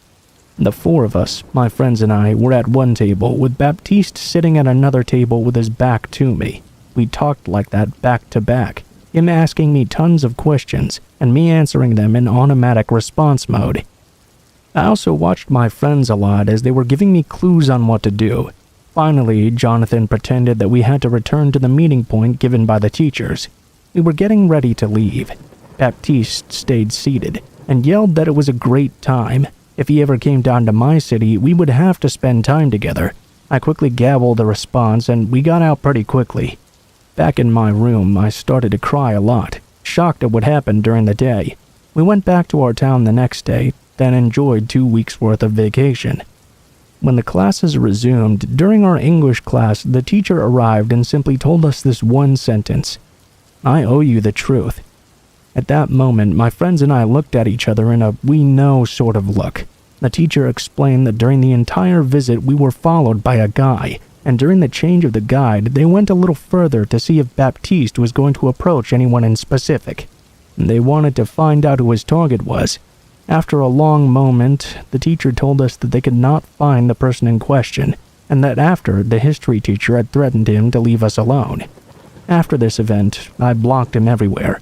The 4 of us, my friends and I, were at one table, with Baptiste sitting at another table with his back to me. We talked like that back to back, him asking me tons of questions, and me answering them in automatic response mode. I also watched my friends a lot as they were giving me clues on what to do. Finally, Jonathan pretended that we had to return to the meeting point given by the teachers. We were getting ready to leave. Baptiste stayed seated and yelled that it was a great time. If he ever came down to my city, we would have to spend time together. I quickly gabbled a response and we got out pretty quickly. Back in my room, I started to cry a lot, shocked at what happened during the day. We went back to our town the next day, then enjoyed 2 weeks' worth of vacation. When the classes resumed, during our English class, the teacher arrived and simply told us this one sentence: "I owe you the truth." At that moment, my friends and I looked at each other in a we know sort of look. The teacher explained that during the entire visit we were followed by a guy, and during the change of the guide, they went a little further to see if Baptiste was going to approach anyone in specific. They wanted to find out who his target was. After a long moment, the teacher told us that they could not find the person in question, and that after, the history teacher had threatened him to leave us alone. After this event, I blocked him everywhere.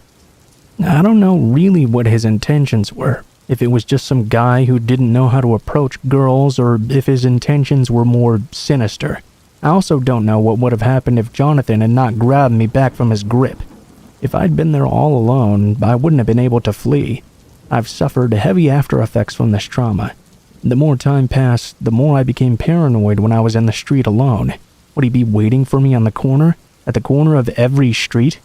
I don't know really what his intentions were, if it was just some guy who didn't know how to approach girls, or if his intentions were more sinister. I also don't know what would have happened if Jonathan had not grabbed me back from his grip. If I'd been there all alone, I wouldn't have been able to flee. I've suffered heavy after effects from this trauma. The more time passed, the more I became paranoid when I was in the street alone. Would he be waiting for me on the corner, at the corner of every street?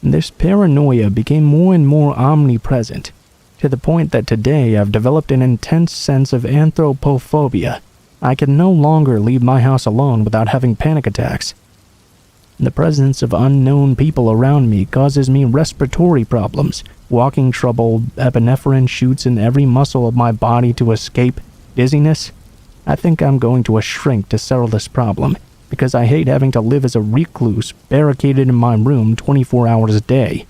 This paranoia became more and more omnipresent, to the point that today I've developed an intense sense of anthropophobia. I can no longer leave my house alone without having panic attacks. The presence of unknown people around me causes me respiratory problems, walking trouble, epinephrine shoots in every muscle of my body to escape, dizziness. I think I'm going to a shrink to settle this problem, because I hate having to live as a recluse, barricaded in my room 24 hours a day.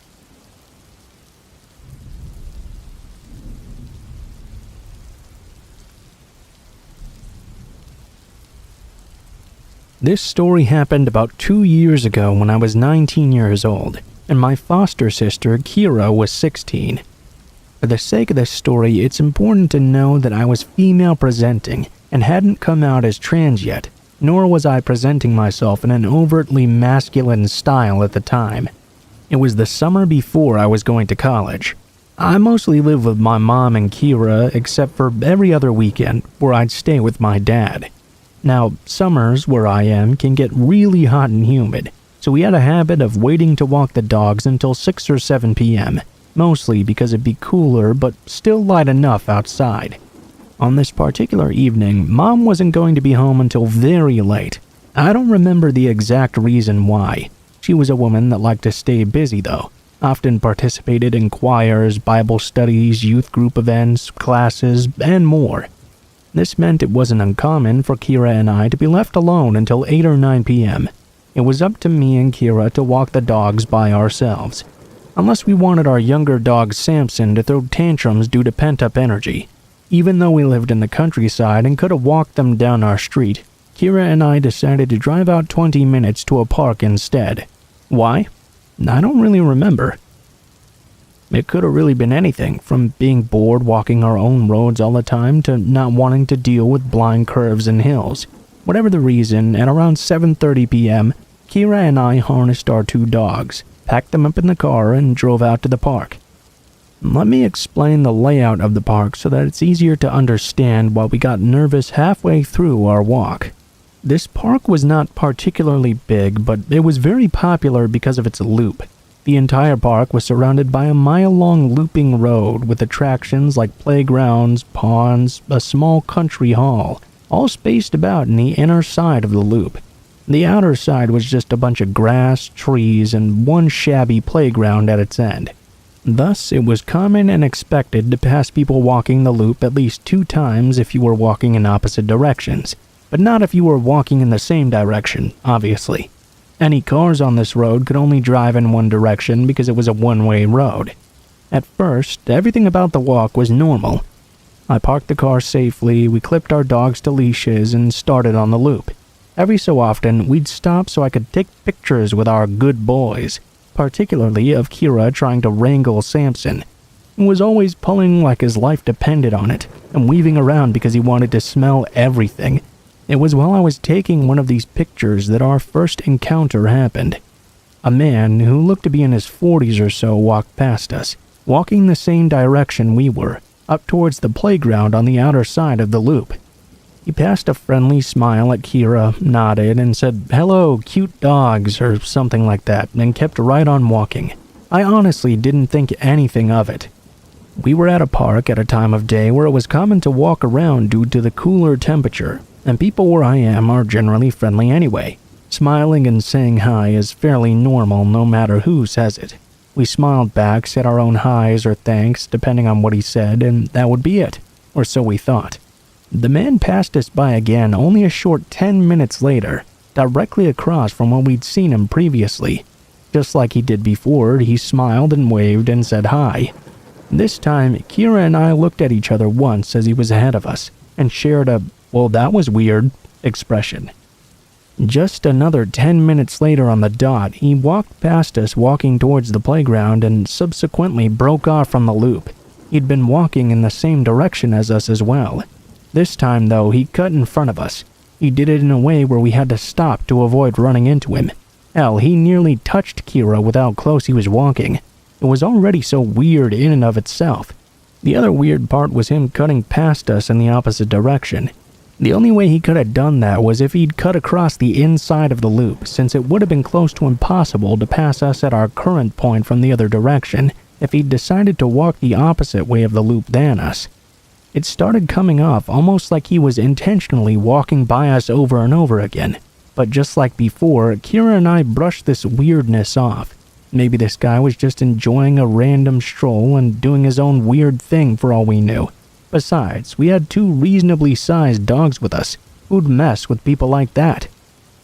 This story happened about 2 years ago when I was 19 years old, and my foster sister, Kira, was 16. For the sake of this story, it's important to know that I was female presenting and hadn't come out as trans yet, nor was I presenting myself in an overtly masculine style at the time. It was the summer before I was going to college. I mostly lived with my mom and Kira, except for every other weekend where I'd stay with my dad. Now, summers where I am can get really hot and humid, so we had a habit of waiting to walk the dogs until 6 or 7 p.m., mostly because it'd be cooler but still light enough outside. On this particular evening, Mom wasn't going to be home until very late. I don't remember the exact reason why. She was a woman that liked to stay busy though, often participated in choirs, Bible studies, youth group events, classes, and more. This meant it wasn't uncommon for Kira and I to be left alone until 8 or 9 p.m. It was up to me and Kira to walk the dogs by ourselves, unless we wanted our younger dog Samson to throw tantrums due to pent-up energy. Even though we lived in the countryside and could have walked them down our street, Kira and I decided to drive out 20 minutes to a park instead. Why? I don't really remember. It could have really been anything, from being bored walking our own roads all the time to not wanting to deal with blind curves and hills. Whatever the reason, at around 7:30 p.m., Kira and I harnessed our 2 dogs, packed them up in the car, and drove out to the park. Let me explain the layout of the park so that it's easier to understand while we got nervous halfway through our walk. This park was not particularly big, but it was very popular because of its loop. The entire park was surrounded by a mile-long looping road with attractions like playgrounds, ponds, a small country hall, all spaced about in the inner side of the loop. The outer side was just a bunch of grass, trees, and one shabby playground at its end. Thus, it was common and expected to pass people walking the loop at least 2 times if you were walking in opposite directions, but not if you were walking in the same direction, obviously. Any cars on this road could only drive in one direction because it was a one-way road. At first, everything about the walk was normal. I parked the car safely, we clipped our dogs to leashes, and started on the loop. Every so often, we'd stop so I could take pictures with our good boys, particularly of Kira trying to wrangle Samson. He was always pulling like his life depended on it, and weaving around because he wanted to smell everything. It was while I was taking one of these pictures that our first encounter happened. A man who looked to be in his 40s or so walked past us, walking the same direction we were, up towards the playground on the outer side of the loop. He passed a friendly smile at Kira, nodded, and said, "Hello, cute dogs," or something like that, and kept right on walking. I honestly didn't think anything of it. We were at a park at a time of day where it was common to walk around due to the cooler temperature, and people where I am are generally friendly anyway. Smiling and saying hi is fairly normal no matter who says it. We smiled back, said our own hi's or thanks depending on what he said, and that would be it, or so we thought. The man passed us by again only a short 10 minutes later, directly across from where we'd seen him previously. Just like he did before, he smiled and waved and said hi. This time, Kira and I looked at each other once as he was ahead of us, and shared a, "Well, that was weird," expression. Just another 10 minutes later on the dot, he walked past us walking towards the playground and subsequently broke off from the loop. He'd been walking in the same direction as us as well. This time, though, he cut in front of us. He did it in a way where we had to stop to avoid running into him. Hell, he nearly touched Kira with how close he was walking. It was already so weird in and of itself. The other weird part was him cutting past us in the opposite direction. The only way he could have done that was if he'd cut across the inside of the loop, since it would have been close to impossible to pass us at our current point from the other direction if he'd decided to walk the opposite way of the loop than us. It started coming off almost like he was intentionally walking by us over and over again. But just like before, Kira and I brushed this weirdness off. Maybe this guy was just enjoying a random stroll and doing his own weird thing for all we knew. Besides, we had 2 reasonably sized dogs with us. Who'd mess with people like that?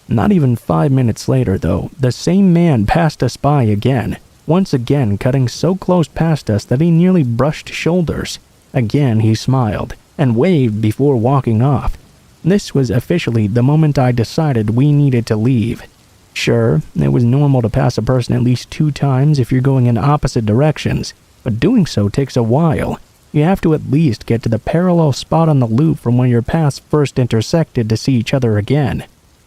Not even 5 minutes later, though, the same man passed us by again, once again cutting so close past us that he nearly brushed shoulders. Again he smiled and waved before walking off. This was officially the moment I decided we needed to leave. Sure, it was normal to pass a person at least 2 times if you're going in opposite directions, but doing so takes a while. You have to at least get to the parallel spot on the loop from where your paths first intersected to see each other again.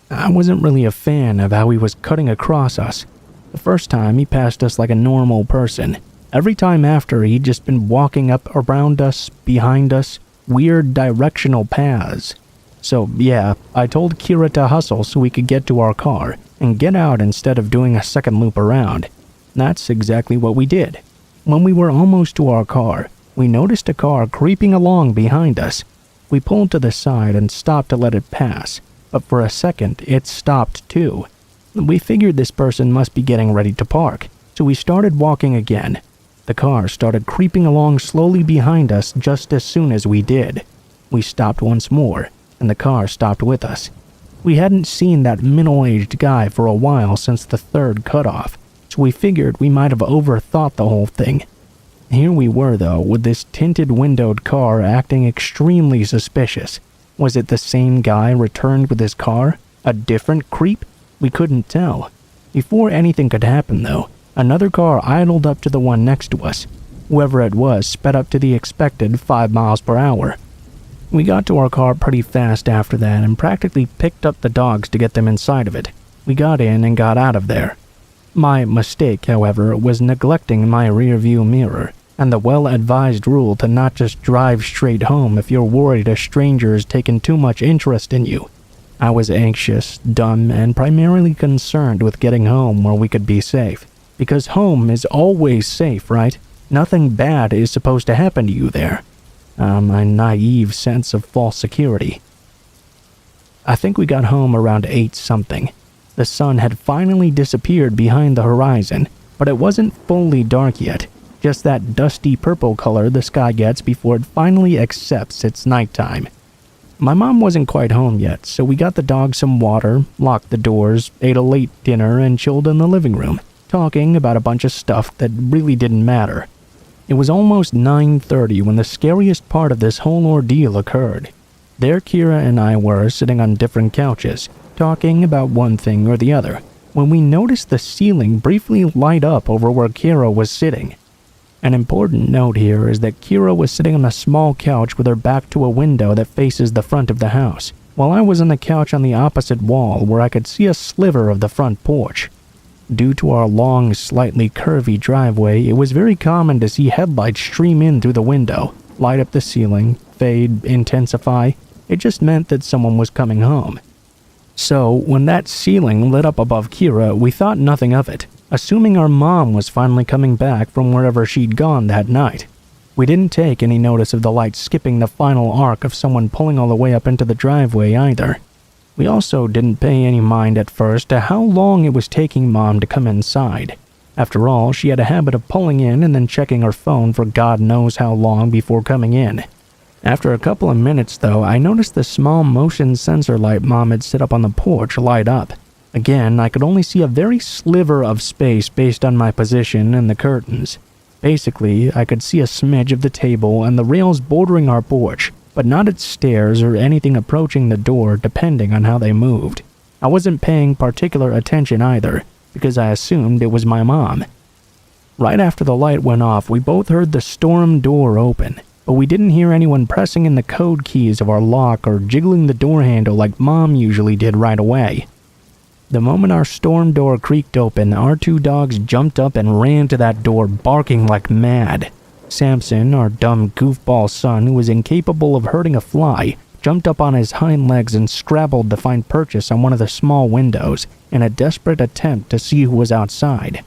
I wasn't really a fan of how he was cutting across us. The first time he passed us like a normal person. Every time after, he'd just been walking up around us, behind us, weird directional paths. So yeah, I told Kira to hustle so we could get to our car and get out instead of doing a second loop around. That's exactly what we did. When we were almost to our car, we noticed a car creeping along behind us. We pulled to the side and stopped to let it pass, but for a second it stopped too. We figured this person must be getting ready to park, so we started walking again. The car started creeping along slowly behind us just as soon as we did. We stopped once more, and the car stopped with us. We hadn't seen that middle-aged guy for a while since the 3rd cutoff, so we figured we might have overthought the whole thing. Here we were, though, with this tinted windowed car acting extremely suspicious. Was it the same guy returned with his car? A different creep? We couldn't tell. Before anything could happen, though, another car idled up to the one next to us. Whoever it was sped up to the expected 5 miles per hour. We got to our car pretty fast after that and practically picked up the dogs to get them inside of it. We got in and got out of there. My mistake, however, was neglecting my rear-view mirror and the well-advised rule to not just drive straight home if you're worried a stranger has taken too much interest in you. I was anxious, dumb, and primarily concerned with getting home where we could be safe. Because home is always safe, right? Nothing bad is supposed to happen to you there. My naive sense of false security. I think we got home around 8-something. The sun had finally disappeared behind the horizon, but it wasn't fully dark yet, just that dusty purple color the sky gets before it finally accepts its nighttime. My mom wasn't quite home yet, so we got the dogs some water, locked the doors, ate a late dinner, and chilled in the living room, talking about a bunch of stuff that really didn't matter. It was almost 9:30 when the scariest part of this whole ordeal occurred. There Kira and I were sitting on different couches, talking about one thing or the other, when we noticed the ceiling briefly light up over where Kira was sitting. An important note here is that Kira was sitting on a small couch with her back to a window that faces the front of the house, while I was on the couch on the opposite wall where I could see a sliver of the front porch. Due to our long, slightly curvy driveway, it was very common to see headlights stream in through the window, light up the ceiling, fade, intensify. It just meant that someone was coming home. So, when that ceiling lit up above Kira, we thought nothing of it, assuming our mom was finally coming back from wherever she'd gone that night. We didn't take any notice of the light skipping the final arc of someone pulling all the way up into the driveway either. We also didn't pay any mind at first to how long it was taking Mom to come inside. After all, she had a habit of pulling in and then checking her phone for God knows how long before coming in. After a couple of minutes, though, I noticed the small motion sensor light Mom had set up on the porch light up. Again, I could only see a very sliver of space based on my position and the curtains. Basically, I could see a smidge of the table and the rails bordering our porch, but not its stairs or anything approaching the door depending on how they moved. I wasn't paying particular attention either, because I assumed it was my mom. Right after the light went off, we both heard the storm door open, but we didn't hear anyone pressing in the code keys of our lock or jiggling the door handle like Mom usually did right away. The moment our storm door creaked open, our 2 dogs jumped up and ran to that door, barking like mad. Samson, our dumb goofball son who was incapable of hurting a fly, jumped up on his hind legs and scrabbled to find purchase on one of the small windows in a desperate attempt to see who was outside.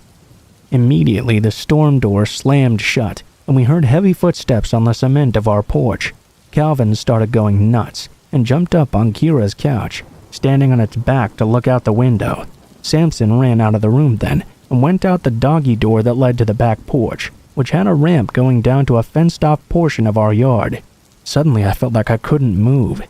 Immediately, the storm door slammed shut, and we heard heavy footsteps on the cement of our porch. Calvin started going nuts and jumped up on Kira's couch, standing on its back to look out the window. Samson ran out of the room then and went out the doggy door that led to the back porch, which had a ramp going down to a fenced-off portion of our yard. Suddenly, I felt like I couldn't move.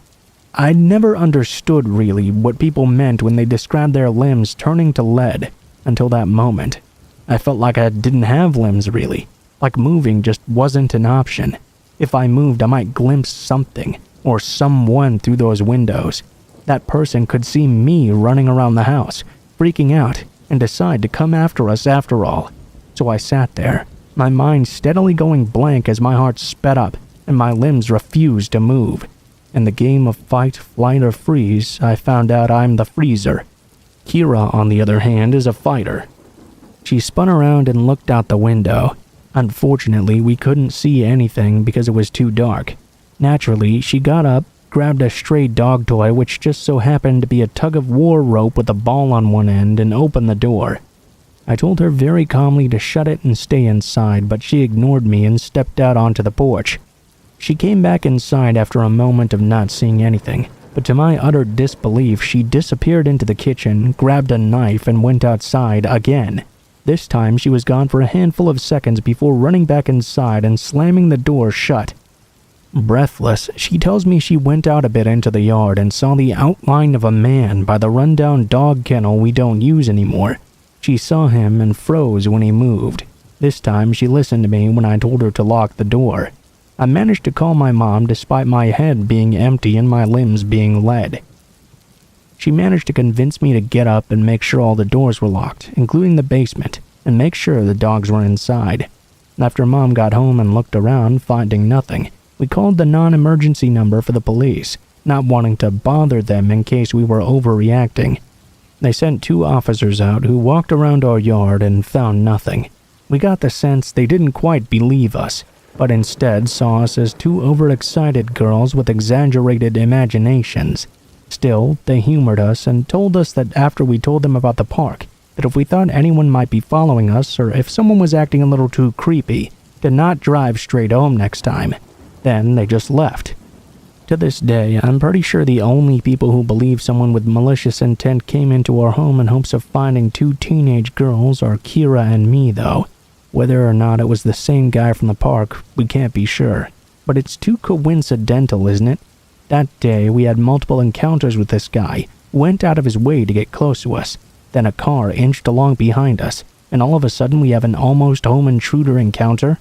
I'd never understood really what people meant when they described their limbs turning to lead until that moment. I felt like I didn't have limbs really, like moving just wasn't an option. If I moved, I might glimpse something or someone through those windows. That person could see me running around the house, freaking out, and decide to come after us after all. So I sat there, my mind steadily going blank as my heart sped up and my limbs refused to move. In the game of fight, flight, or freeze, I found out I'm the freezer. Kira, on the other hand, is a fighter. She spun around and looked out the window. Unfortunately, we couldn't see anything because it was too dark. Naturally, she got up, grabbed a stray dog toy which just so happened to be a tug-of-war rope with a ball on one end, and opened the door. I told her very calmly to shut it and stay inside, but she ignored me and stepped out onto the porch. She came back inside after a moment of not seeing anything, but to my utter disbelief, she disappeared into the kitchen, grabbed a knife, and went outside again. This time, she was gone for a handful of seconds before running back inside and slamming the door shut. Breathless, she tells me she went out a bit into the yard and saw the outline of a man by the rundown dog kennel we don't use anymore. She saw him and froze when he moved. This time, she listened to me when I told her to lock the door. I managed to call my mom despite my head being empty and my limbs being lead. She managed to convince me to get up and make sure all the doors were locked, including the basement, and make sure the dogs were inside. After Mom got home and looked around, finding nothing, we called the non-emergency number for the police, not wanting to bother them in case we were overreacting. They sent 2 officers out who walked around our yard and found nothing. We got the sense they didn't quite believe us, but instead saw us as 2 overexcited girls with exaggerated imaginations. Still, they humored us and told us that after we told them about the park, that if we thought anyone might be following us or if someone was acting a little too creepy, to not drive straight home next time. Then they just left. To this day, I'm pretty sure the only people who believe someone with malicious intent came into our home in hopes of finding 2 teenage girls are Kira and me, though. Whether or not it was the same guy from the park, we can't be sure. But it's too coincidental, isn't it? That day, we had multiple encounters with this guy, who went out of his way to get close to us. Then a car inched along behind us, and all of a sudden we have an almost home intruder encounter.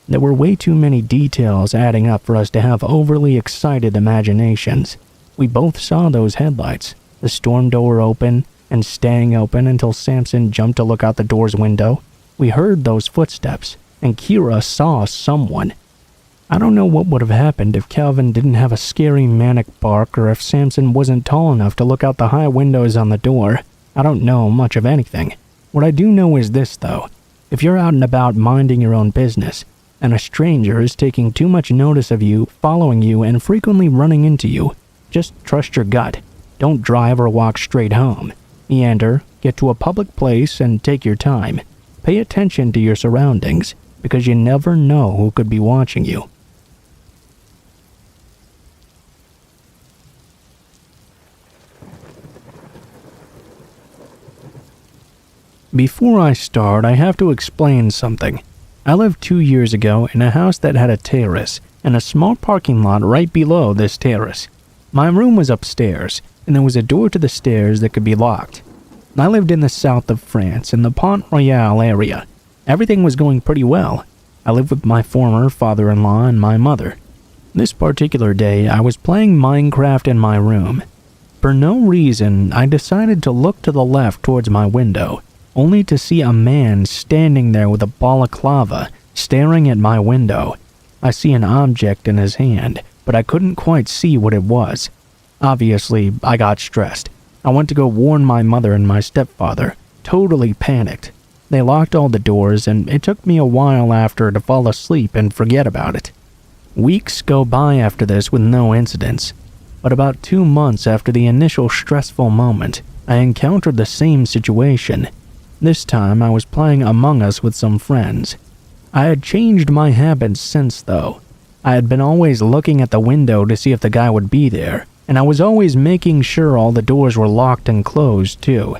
There were way too many details adding up for us to have overly excited imaginations. We both saw those headlights, the storm door open and staying open until Samson jumped to look out the door's window. We heard those footsteps, and Kira saw someone. I don't know what would have happened if Calvin didn't have a scary manic bark or if Samson wasn't tall enough to look out the high windows on the door. I don't know much of anything. What I do know is this, though. If you're out and about minding your own business, and a stranger is taking too much notice of you, following you, and frequently running into you, just trust your gut. Don't drive or walk straight home. Meander, get to a public place, and take your time. Pay attention to your surroundings, because you never know who could be watching you. Before I start, I have to explain something. I lived 2 years ago in a house that had a terrace and a small parking lot right below this terrace. My room was upstairs, and there was a door to the stairs that could be locked. I lived in the south of France, in the Pont Royal area. Everything was going pretty well. I lived with my former father-in-law and my mother. This particular day, I was playing Minecraft in my room. For no reason, I decided to look to the left towards my window, only to see a man standing there with a balaclava, staring at my window. I see an object in his hand, but I couldn't quite see what it was. Obviously, I got stressed. I went to go warn my mother and my stepfather, totally panicked. They locked all the doors, and it took me a while after to fall asleep and forget about it. Weeks go by after this with no incidents, but about 2 months after the initial stressful moment, I encountered the same situation. This time I was playing Among Us with some friends. I had changed my habits since though. I had been always looking at the window to see if the guy would be there, and I was always making sure all the doors were locked and closed too.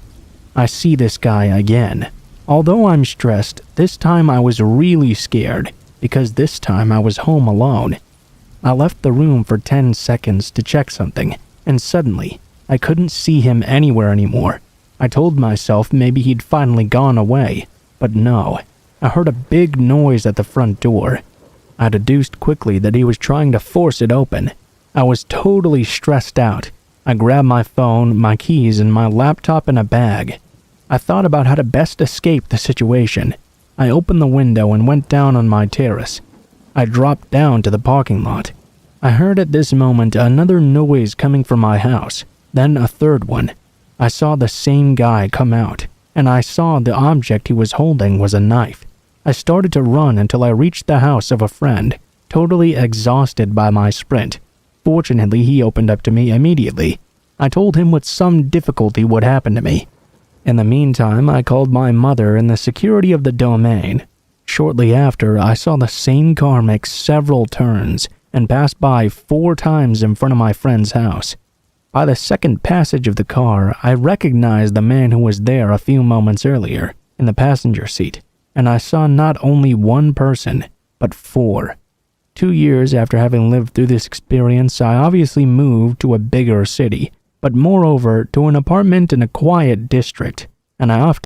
I see this guy again. Although I'm stressed, this time I was really scared, because this time I was home alone. I left the room for 10 seconds to check something, and suddenly, I couldn't see him anywhere anymore. I told myself maybe he'd finally gone away, but no. I heard a big noise at the front door. I deduced quickly that he was trying to force it open. I was totally stressed out. I grabbed my phone, my keys, and my laptop in a bag. I thought about how to best escape the situation. I opened the window and went down on my terrace. I dropped down to the parking lot. I heard at this moment another noise coming from my house, then a third one. I saw the same guy come out, and I saw the object he was holding was a knife. I started to run until I reached the house of a friend, totally exhausted by my sprint. Fortunately, he opened up to me immediately. I told him with some difficulty what happened to me. In the meantime, I called my mother and the security of the domain. Shortly after, I saw the same car make several turns and pass by 4 times in front of my friend's house. By the second passage of the car, I recognized the man who was there a few moments earlier in the passenger seat, and I saw not only one person, but 4. 2 years after having lived through this experience, I obviously moved to a bigger city, but moreover to an apartment in a quiet district, and I often